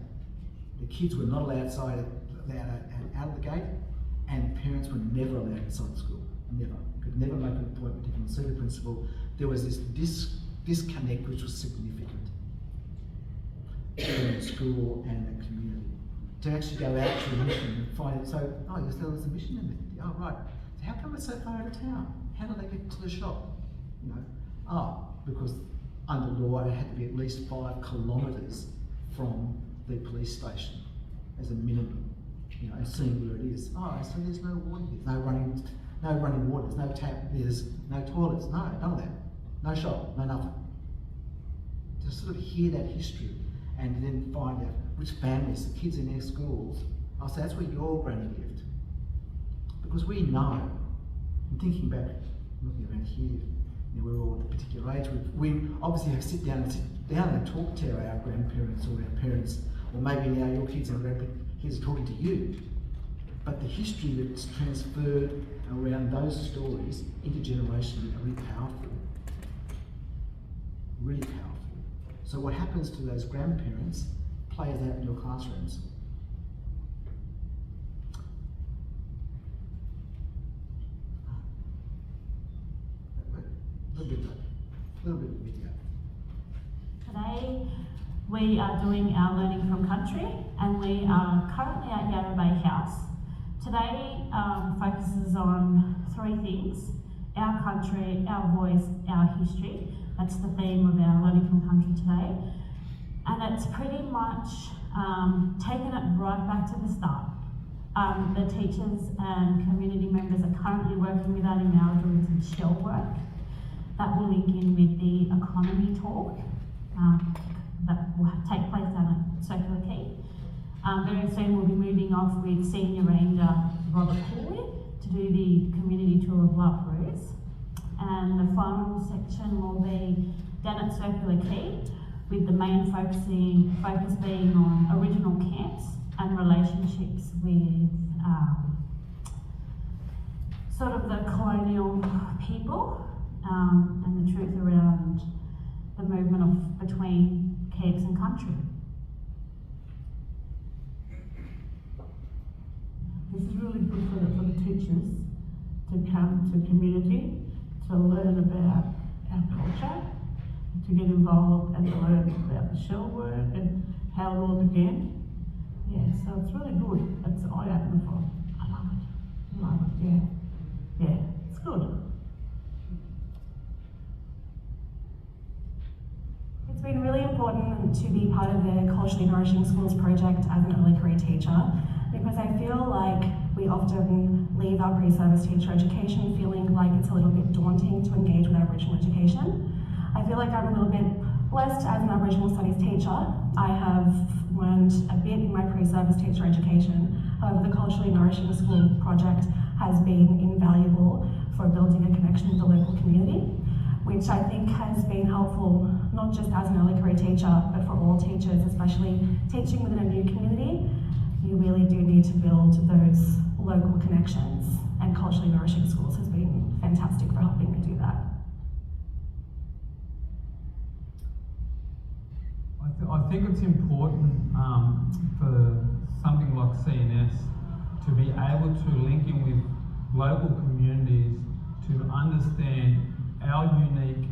The kids were not allowed out of the gate, and parents were never allowed inside the school. Never. Could never make an appointment to come and see the principal. There was this disconnect which was significant between the school and the community. To actually go out to a mission and find it, so, yes, there was a mission in there. Oh, right. So how come it's so far out of town? How do they get to the shop? You know, because under law it had to be at least 5 kilometres from the police station as a minimum. You know, and seeing where it is. So there's no water here, no running water, there's no tap, there's no toilets, none of that. No shop, no nothing. To sort of hear that history and then find out which families, the kids in their schools, so that's where your granny lived. Because we know, and thinking back, looking around here, you know, we're all at a particular age, we obviously have to sit down and talk to our grandparents or our parents, or maybe now your kids and grandkids are talking to you. But the history that's transferred around those stories intergenerationally are really powerful. Really powerful. So what happens to those grandparents plays out in your classrooms. A little bit of video. Today we are doing our learning from country, and we are currently at Yarra Bay House. Today focuses on 3 things: our country, our voice, our history. That's the theme of our learning from country today. And it's pretty much taken it right back to the start. The teachers and community members are currently working with Auntie Mel doing some shell work that will link in with the economy talk that will take place down at Circular Quay. Very soon we'll be moving off with Senior Ranger Robert Cooley to do the community tour of La Perouse. And the final section will be down at Circular Quay with the main focus being on original camps and relationships with sort of the colonial people and the truth around the movement between camps and country. This is really good for the teachers to come to community, to learn about our culture, to get involved and to learn about the shell work and how it all began. Yeah, so it's really good. It's eye-opening for them. I love it, yeah. Yeah, it's good. It's been really important to be part of the Culturally Nourishing Schools project as an early career teacher, because I feel like we often leave our pre-service teacher education feeling like it's a little bit daunting to engage with Aboriginal education. I feel like I'm a little bit blessed as an Aboriginal Studies teacher. I have learned a bit in my pre-service teacher education. However, the Culturally Nourishing School project has been invaluable for building a connection with the local community, which I think has been helpful not just as an early career teacher, but for all teachers, especially teaching within a new community. You really do need to build those local connections, and Culturally Nourishing Schools has been fantastic for helping me do that. I think it's important for something like CNS to be able to link in with local communities to understand our unique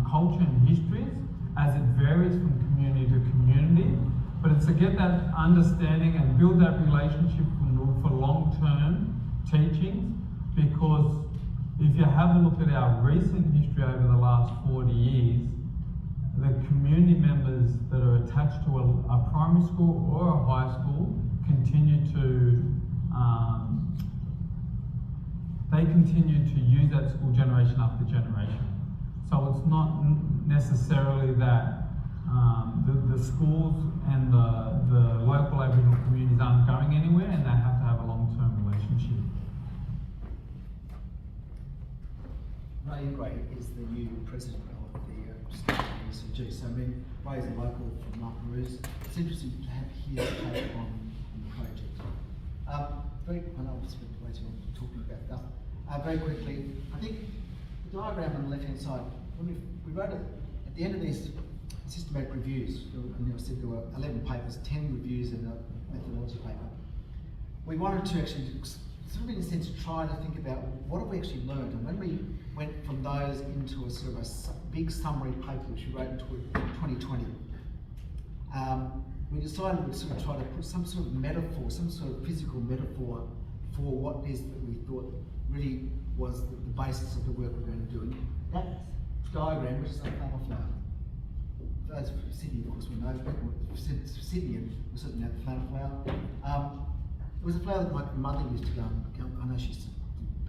culture and histories as it varies from community to community, but it's to get that understanding and build that relationship for long-term teachings, because if you have a look at our recent history over the last 40 years, the community members that are attached to a primary school or a high school continue to use that school generation after generation. So it's not necessarily that the schools and the local Aboriginal communities aren't going anywhere, and they have to have a long-term relationship. Ray Gray is the new president of the CNS. So I mean, Ray is a local from Margaroos. It's interesting to have his take on the project. I know I've spent way too long talking about stuff. Very quickly, I think the diagram on the left-hand side, when we wrote it, at the end of these systematic reviews, and I said there were 11 papers, 10 reviews and a methodology paper. We wanted to actually, sort of in a sense, try to think about what have we actually learned. And when we went from those into a sort of a big summary paper which we wrote in 2020, we decided we'd sort of try to put some sort of metaphor, some sort of physical metaphor for what it is that we thought really was the basis of the work we're going to do. And that diagram, which is a flower. Those from Sydney, of course, we know. Sydney, and we certainly know the flower. It was a flower that my mother used to go. I know she used to do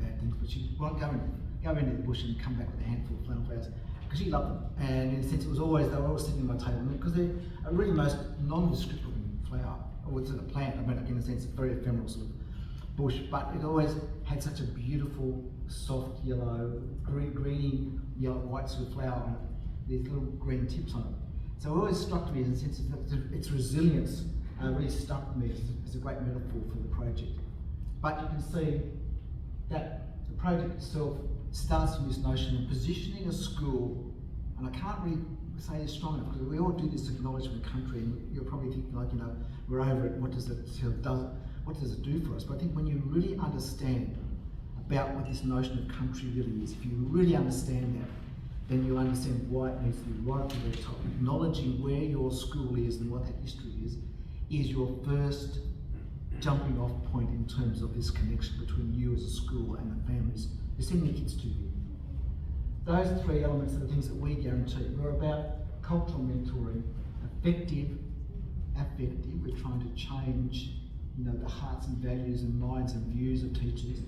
bad things, but she'd go into the bush and come back with a handful of flowers because she loved them. And in a sense, they were always sitting on my table because they're a really most nondescript looking flower, or it's a plant. I mean, in a sense, it's a very ephemeral sort of bush, but it always had such a beautiful, soft yellow, greeny, yellow, white sort of flower on it. These little green tips on it. So it always struck me in the sense of its resilience. Really stuck me as a great metaphor for the project. But you can see that the project itself starts from this notion of positioning a school, and I can't really say this strong enough because we all do this acknowledgement country, and you're probably thinking like, you know, we're over it, what does it do for us? But I think when you really understand about what this notion of country really is, if you really understand that, then you understand why it needs to be right from the top. Acknowledging where your school is and what that history is your first jumping off point in terms of this connection between you as a school and the families you're sending your kids to. Those three elements are the things that we guarantee. We're about cultural mentoring, affective, we're trying to change, you know, the hearts and values and minds and views of teachers,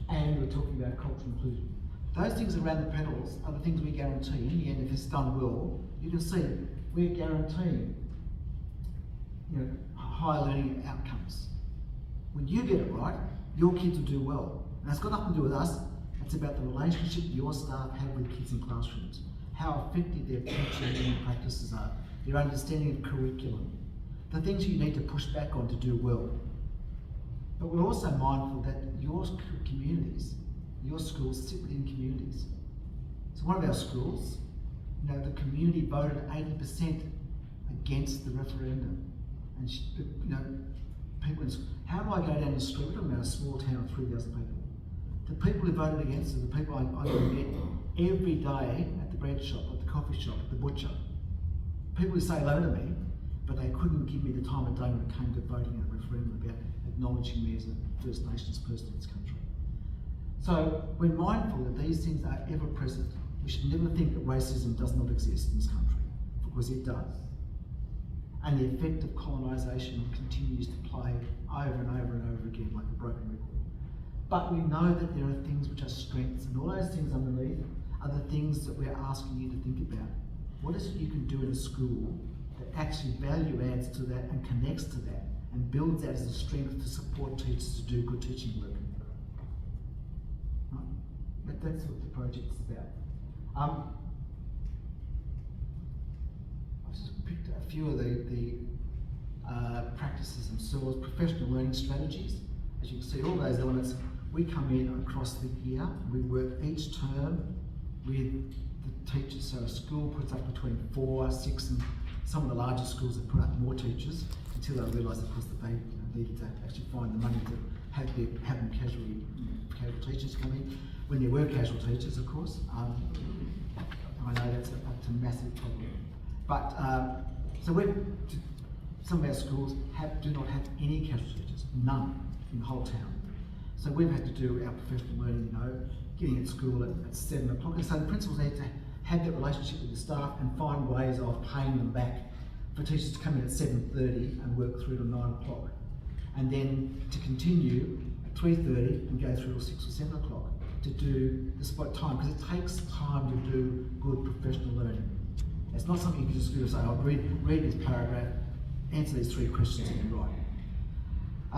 and we're talking about cultural inclusion. Those things around the pedals are the things we guarantee. In the end, if it's done well, you can see we're guaranteeing, you know, high learning outcomes. When you get it right, your kids will do well. And it's got nothing to do with us, it's about the relationship your staff have with kids in classrooms. how effective their teaching and practices are, their understanding of curriculum, the things you need to push back on to do well. But we're also mindful that your communities, your schools sit within communities. So one of our schools, the community voted 80% against the referendum. And people in school, how do I go down the street? We're talking about a small town of 3,000 people. The people who voted against it, the people I meet every day at the bread shop, at the coffee shop, at the butcher. People who say hello to me, but they couldn't give me the time of day when it came to voting in a referendum about acknowledging me as a First Nations person in this country. So we're mindful that these things are ever present. We should never think that racism does not exist in this country, because it does. And the effect of colonisation continues to play over and over and over again like a broken record. But we know that there are things which are strengths, and all those things underneath are the things that we're asking you to think about. What is it you can do in a school that actually value adds to that and connects to that and builds that as a strength to support teachers to do good teaching work? Right? That's what the project's about. I've just picked a few of the practices themselves. Professional learning strategies. As you can see, all those elements, we come in across the year. We work each term with the teachers. So a school puts up between 4, 6, and some of the larger schools have put up more teachers until they realise, of course, that they needed to actually find the money to have them casual teachers come in. When there were casual teachers, of course. I know that's a massive problem. But so some of our schools do not have any casual teachers, none in the whole town. So we've had to do our professional learning, getting at school at 7 o'clock. And so the principals need to have that relationship with the staff and find ways of paying them back for teachers to come in at 7:30 and work through to 9 o'clock. And then to continue at 3:30 and go through till 6 or 7 o'clock to do the spot time, because it takes time to do good professional learning. It's not something you can just do and say, I'll read this paragraph, answer these 3 questions and you're right. I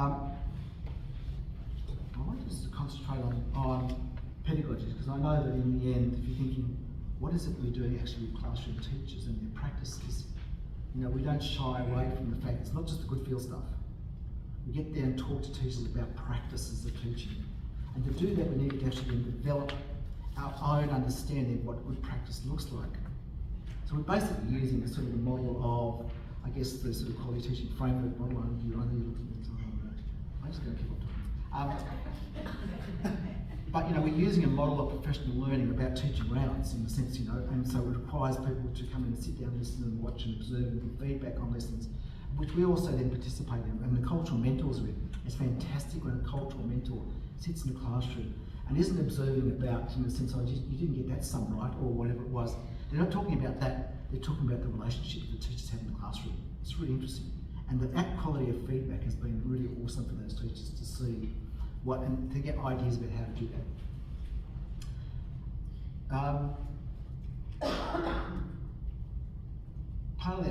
want us to concentrate on pedagogy, because I know that in the end, if you're thinking, what is it we're doing actually with classroom teachers and their practices? We don't shy away from the fact it's not just the good feel stuff. We get there and talk to teachers about practices of teaching. And to do that, we need to actually develop our own understanding of what good practice looks like. So we're basically using a sort of a model of, I guess, the sort of quality teaching framework model. I know you're looking at time. I'm just going to keep on talking. But we're using a model of professional learning about teaching rounds in the sense, and so it requires people to come in and sit down, listen and watch and observe and give feedback on lessons, which we also then participate in. And the cultural mentors are in. It's fantastic when a cultural mentor sits in the classroom and isn't observing about, in the sense, you didn't get that sum right, or whatever it was. They're not talking about that, they're talking about the relationship that teachers have in the classroom. It's really interesting. And that quality of feedback has been really awesome for those teachers to see and to get ideas about how to do that. Part of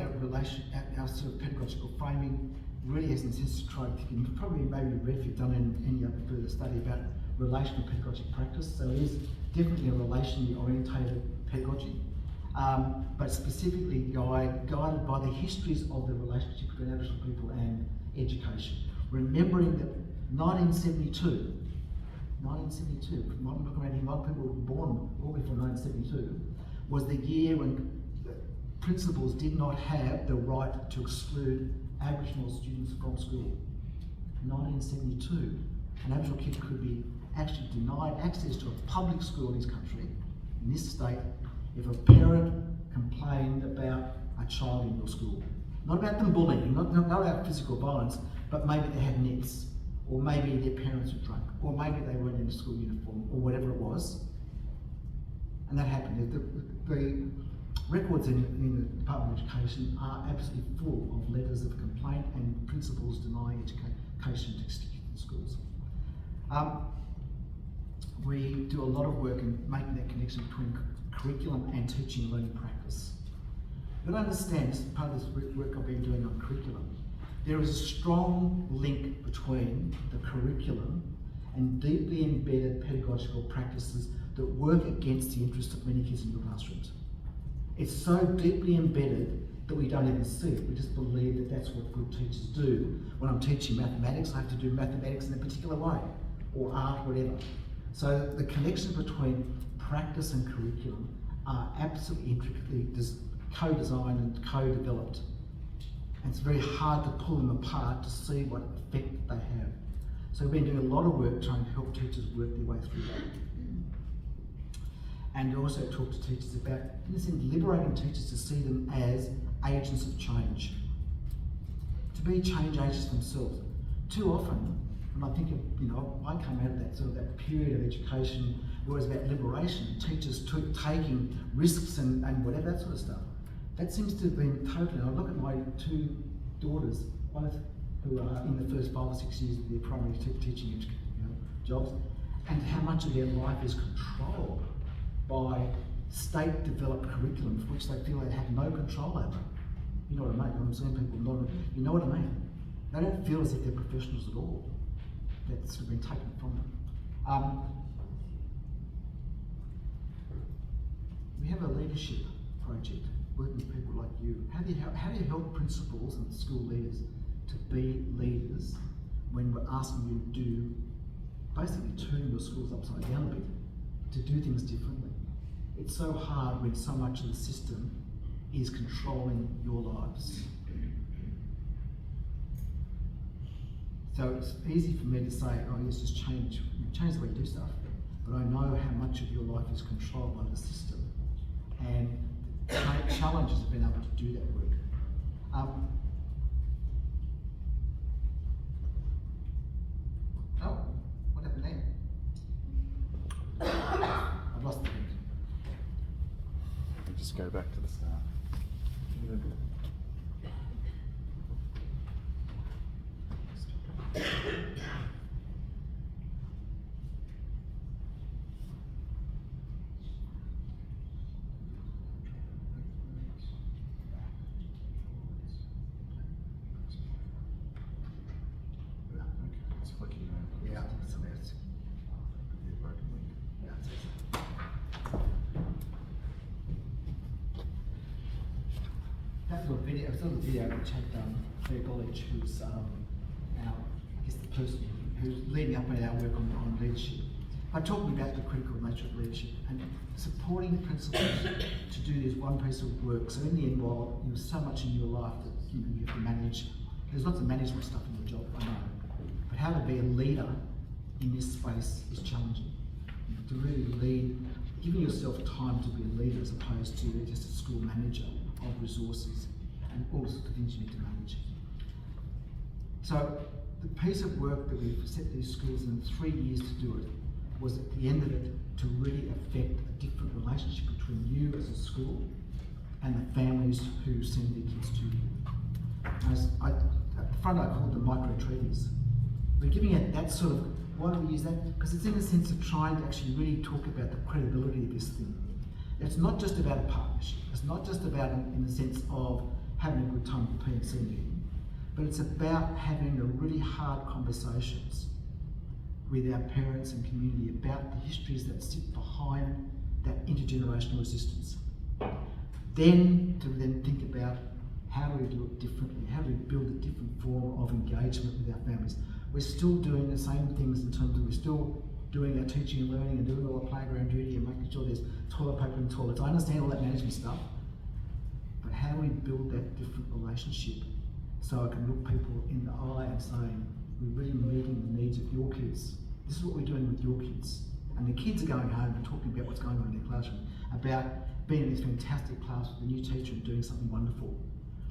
our sort of pedagogical framing really has in sense to try to think, and probably maybe read if you've done any other further study about relational pedagogic practice. So it is definitely a relationally orientated pedagogy, but specifically guided by the histories of the relationship between Aboriginal people and education. Remembering that 1972, I'm looking around here, a lot of people were born all before 1972, was the year when principals did not have the right to exclude Aboriginal students from school. 1972, an Aboriginal kid could be actually denied access to a public school in this country, in this state, if a parent complained about a child in your school. Not about them bullying, not about physical violence, but maybe they had nets, or maybe their parents were drunk, or maybe they weren't in a school uniform, or whatever it was. And that happened. The records in the Department of Education are absolutely full of letters of complaint and principals denying education to schools. We do a lot of work in making that connection between curriculum and teaching and learning practice. You've got to understand, this is part of this work I've been doing on curriculum, there is a strong link between the curriculum and deeply embedded pedagogical practices that work against the interests of many kids in your classrooms. It's so deeply embedded that we don't even see it. We just believe that that's what good teachers do. When I'm teaching mathematics, I have to do mathematics in a particular way, or art, whatever. So the connection between practice and curriculum are absolutely intricately co-designed and co-developed. And it's very hard to pull them apart to see what effect they have. So we've been doing a lot of work trying to help teachers work their way through that. And also talk to teachers about, in a sense, liberating teachers to see them as agents of change, to be change agents themselves. Too often, when I think of, I came out of that sort of that period of education where it was about liberation, teachers taking risks and whatever, that sort of stuff. That seems to have been totally, I look at my two daughters, both who are in the first 5 or 6 years of their primary teaching jobs, and how much of their life is controlled by state-developed curriculum for which they feel they have no control over. You know what I mean? I'm seeing people not, you know what I mean? They don't feel as if they're professionals at all. That's sort of been taken from them. We have a leadership project working with people like you. How do you help principals and school leaders to be leaders when we're asking you to do, basically turn your schools upside down a bit, to do things differently? It's so hard when so much of the system is controlling your lives. So it's easy for me to say, oh yes, just change the way you do stuff, but I know how much of your life is controlled by the system, and challenges have been able to do that work. Oh, what happened there? I've lost the thing. Just go back to the start. It's flicking over. Yeah, I think it's something else. Yeah, broken link. Yeah, it's okay. That little video, it was a little video which had Claire Golich, who's the person who's leading up in our work on leadership. By talking about the critical nature of leadership and supporting principals to do this one piece of work. So in the end, while there's so much in your life that you have to manage, there's lots of management stuff in your job, I know. But how to be a leader in this space is challenging. To really lead, giving yourself time to be a leader as opposed to just a school manager of resources and all sorts of things you need to manage. So the piece of work that we've set these schools in 3 years to do it was at the end of it to really affect a different relationship between you as a school and the families who send their kids to you. At the front I called them micro-treaties. We're giving it that sort of, why do we use that? Because it's in the sense of trying to actually really talk about the credibility of this thing. It's not just about a partnership. It's not just about in the sense of having a good time at the P&C meeting, but it's about having the really hard conversations with our parents and community about the histories that sit behind that intergenerational resistance. Then to think about how do we do it differently? How do we build a different form of engagement with our families? We're still doing the same things in terms of we're still doing our teaching and learning and doing all our playground duty and making sure there's toilet paper in toilets. I understand all that management stuff, but how do we build that different relationship so I can look people in the eye and saying, we're really meeting the needs of your kids. This is what we're doing with your kids. And the kids are going home and talking about what's going on in their classroom, about being in this fantastic class with a new teacher and doing something wonderful.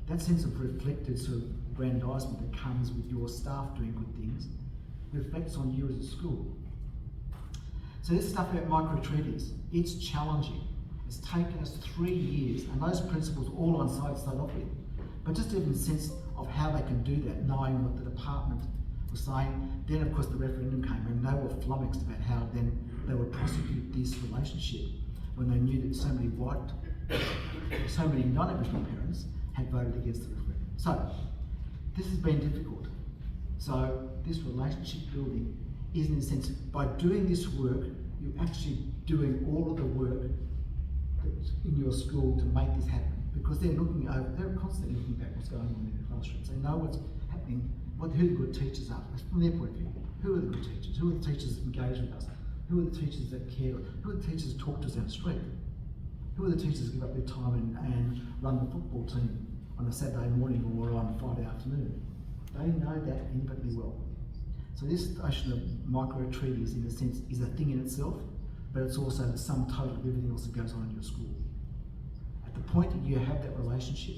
That sense of reflected sort of aggrandisement that comes with your staff doing good things reflects on you as a school. So this stuff about micro-treaties, it's challenging. It's taken us 3 years, and those principles all on site to start off with. But just even a sense of how they can do that, knowing what the department was saying. Then of course the referendum came and they were flummoxed about how then they would prosecute this relationship when they knew that so many non-Aboriginal parents had voted against the referendum. So this has been difficult. So this relationship building is in a sense, by doing this work, you're actually doing all of the work in your school to make this happen, because they're constantly looking back what's going on in the classrooms. They know what's happening, who the good teachers are, from their point of view. Who are the good teachers? Who are the teachers that engage with us? Who are the teachers that care? Who are the teachers that talk to us down the street? Who are the teachers that give up their time and run the football team on a Saturday morning or on a Friday afternoon? They know that intimately well. So this notion of micro-treaties, in a sense, is a thing in itself, but it's also the sum total of everything else that goes on in your school. At the point that you have that relationship,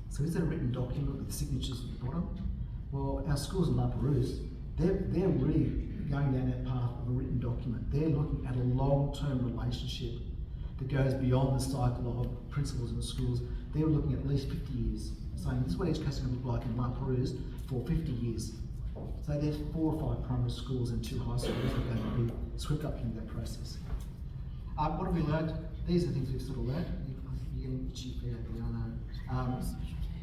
so is there a written document with the signatures at the bottom? Well, our schools in Laperouse, they're really going down that path of a written document. They're looking at a long-term relationship that goes beyond the cycle of principals in the schools. They're looking at least 50 years, saying this is what education is going to look like in Laperouse for 50 years. So there's 4 or 5 primary schools and 2 high schools that are going to be swept up into that process. What have we learned? These are things we've sort of learned. You're getting itchy feet over there, I know.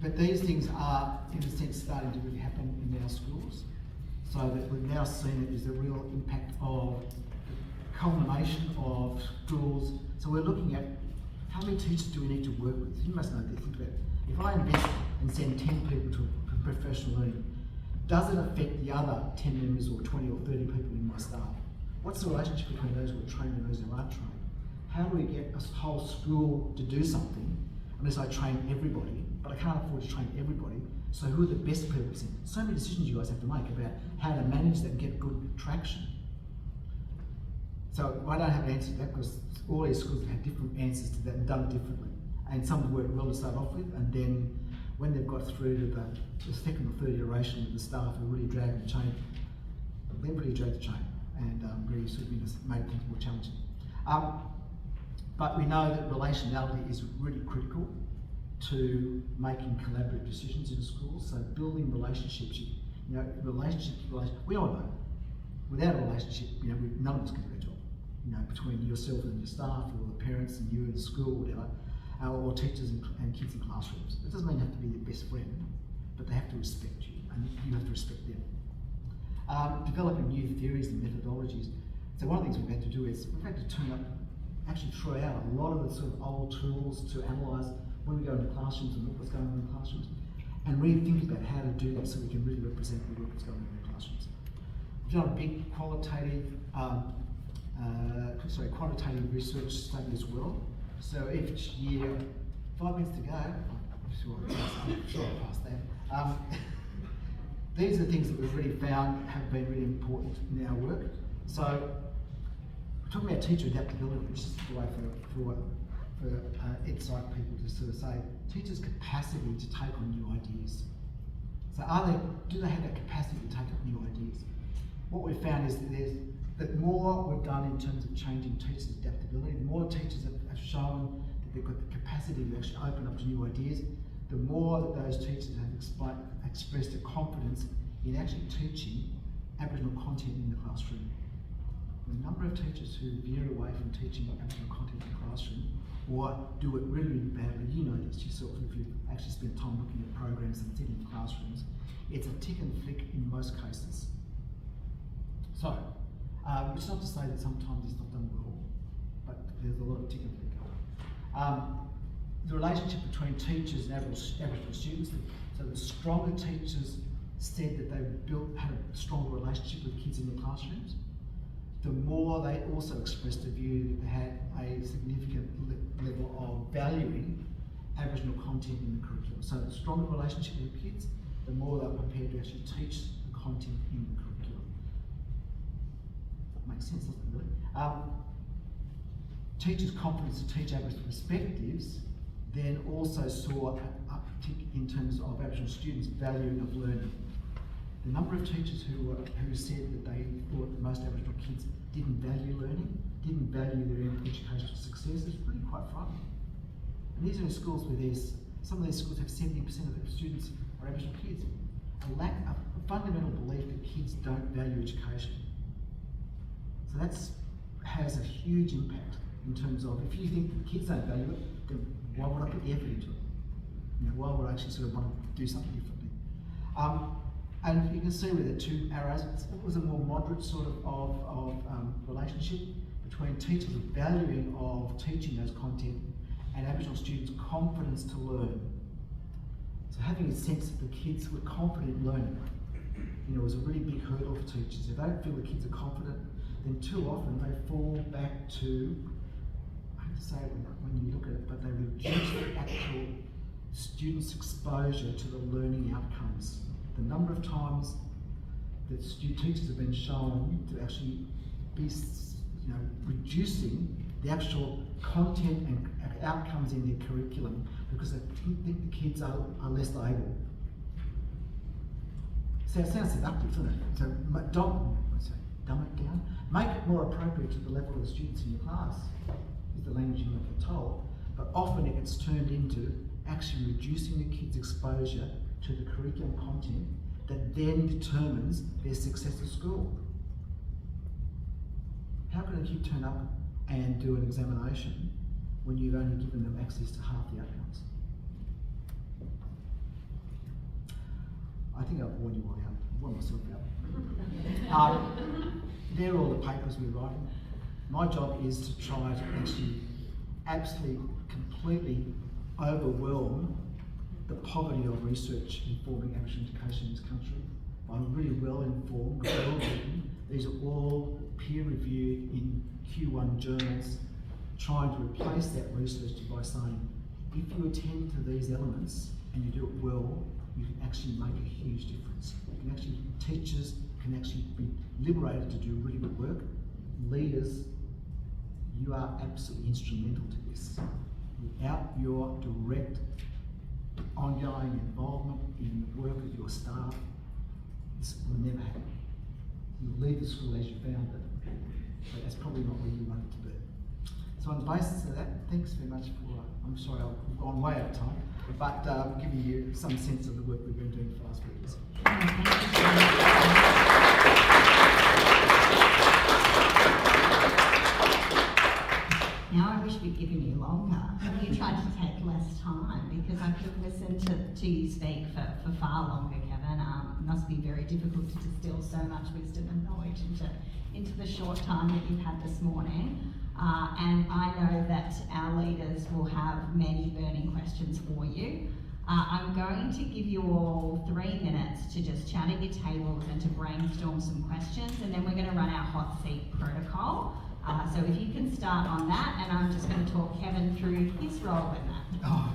But these things are, in a sense, starting to really happen in our schools. So that we've now seen it is the real impact of the culmination of schools. So we're looking at how many teachers do we need to work with? You must know this. Think about it. If I invest and send 10 people to professional learning, does it affect the other 10 members or 20 or 30 people in my staff? What's the relationship between those who are trained and those who aren't trained? How do we get a whole school to do something unless I train everybody, but I can't afford to train everybody? So who are the best people to send? So many decisions you guys have to make about how to manage that and get good traction. So I don't have an answer to that because all these schools have different answers to that and done differently. And some have worked well to start off with, and then when they've got through to the second or third iteration with the staff who really drag the chain, they've really dragged the chain and really sort of made things more challenging. But we know that relationality is really critical to making collaborative decisions in schools. So building relationships, we all know, without a relationship, none of us can do a job. Between yourself and your staff, or the parents and you and the school, whatever, or teachers and kids in classrooms. It doesn't mean you have to be their best friend, but they have to respect you, and you have to respect them. Developing new theories and methodologies. So one of the things we've had to do is we've had to actually throw out a lot of the sort of old tools to analyse when we go into classrooms and look what's going on in classrooms, and really think about how to do that so we can really represent the work that's going on in the classrooms. We've done a big quantitative research study as well. So each year, 5 minutes to go, I'm sure I passed that. These are things that we've really found have been really important in our work. So we're talking about teacher adaptability, which is the way for ed psych people to sort of say, teachers' capacity to take on new ideas. So do they have that capacity to take on new ideas? What we've found is that more we've done in terms of changing teachers' adaptability, the more teachers have shown that they've got the capacity to actually open up to new ideas, the more that those teachers have expressed a confidence in actually teaching Aboriginal content in the classroom. The number of teachers who veer away from teaching Aboriginal content in the classroom or do it really, really badly, you know this yourself if you've actually spent time looking at programs and sitting in classrooms, it's a tick and flick in most cases. So, it's not to say that sometimes it's not done well, but there's a lot of tick and flick. The relationship between teachers and Aboriginal students, so the stronger teachers said that they had a stronger relationship with kids in their classrooms, the more they also expressed a view that they had a significant level of valuing Aboriginal content in the curriculum. So the stronger relationship with kids, the more they're prepared to actually teach the content in the curriculum. Makes sense, doesn't it, really? Teachers' confidence to teach Aboriginal perspectives then also saw an uptick in terms of Aboriginal students' valuing of learning. The number of teachers who said that they thought that most Aboriginal kids didn't value learning, didn't value their educational success is really quite frightening. And these are in schools where some of these schools have 70% of their students are Aboriginal kids. A fundamental belief that kids don't value education. So that has a huge impact in terms of if you think that kids don't value it, then why would I put the effort into it? Why would I actually sort of want to do something differently? And you can see with the 2 arrows, it was a more moderate sort of relationship between teachers' valuing of teaching those content and Aboriginal students' confidence to learn. So having a sense that the kids were confident in learning, was a really big hurdle for teachers. If they don't feel the kids are confident, then too often they fall back to, I hate to say it when you look at it, but they reduce the actual students' exposure to the learning outcomes. The number of times that teachers have been shown to actually be, reducing the actual content and outcomes in their curriculum because they think the kids are less able. So it sounds seductive, doesn't it? So dumb it down, make it more appropriate to the level of the students in your class, is the language you might get told, but often it gets turned into actually reducing the kids' exposure to the curriculum content that then determines their success at school. How can a kid turn up and do an examination when you've only given them access to half the outcomes? I think I've worn you all out. I've worn myself out. They're all the papers we're writing. My job is to try to actually absolutely, completely overwhelm the poverty of research informing Aboriginal education in this country. I'm really well informed, well written. These are all peer reviewed in Q1 journals, trying to replace that research by saying, if you attend to these elements and you do it well, you can actually make a huge difference. Teachers can actually be liberated to do really good work. Leaders, you are absolutely instrumental to this. Without your direct, ongoing involvement in the work of your staff, this will never happen. You'll leave the school as you found it, but that's probably not where you want it to be. So on the basis of that, thanks very much for, I'm sorry I've gone way out of time, but giving you some sense of the work we've been doing for the last few years. Now I wish we'd given you longer. You tried to take less time because I could listen to you speak for far longer, Kevin. It must be very difficult to distill so much wisdom and knowledge into the short time that you've had this morning. And I know that our leaders will have many burning questions for you. I'm going to give you all 3 minutes to just chat at your tables and to brainstorm some questions, and then we're going to run our hot seat protocol. So if you can start on that, and I'm just going to talk Kevin through his role in that. Oh,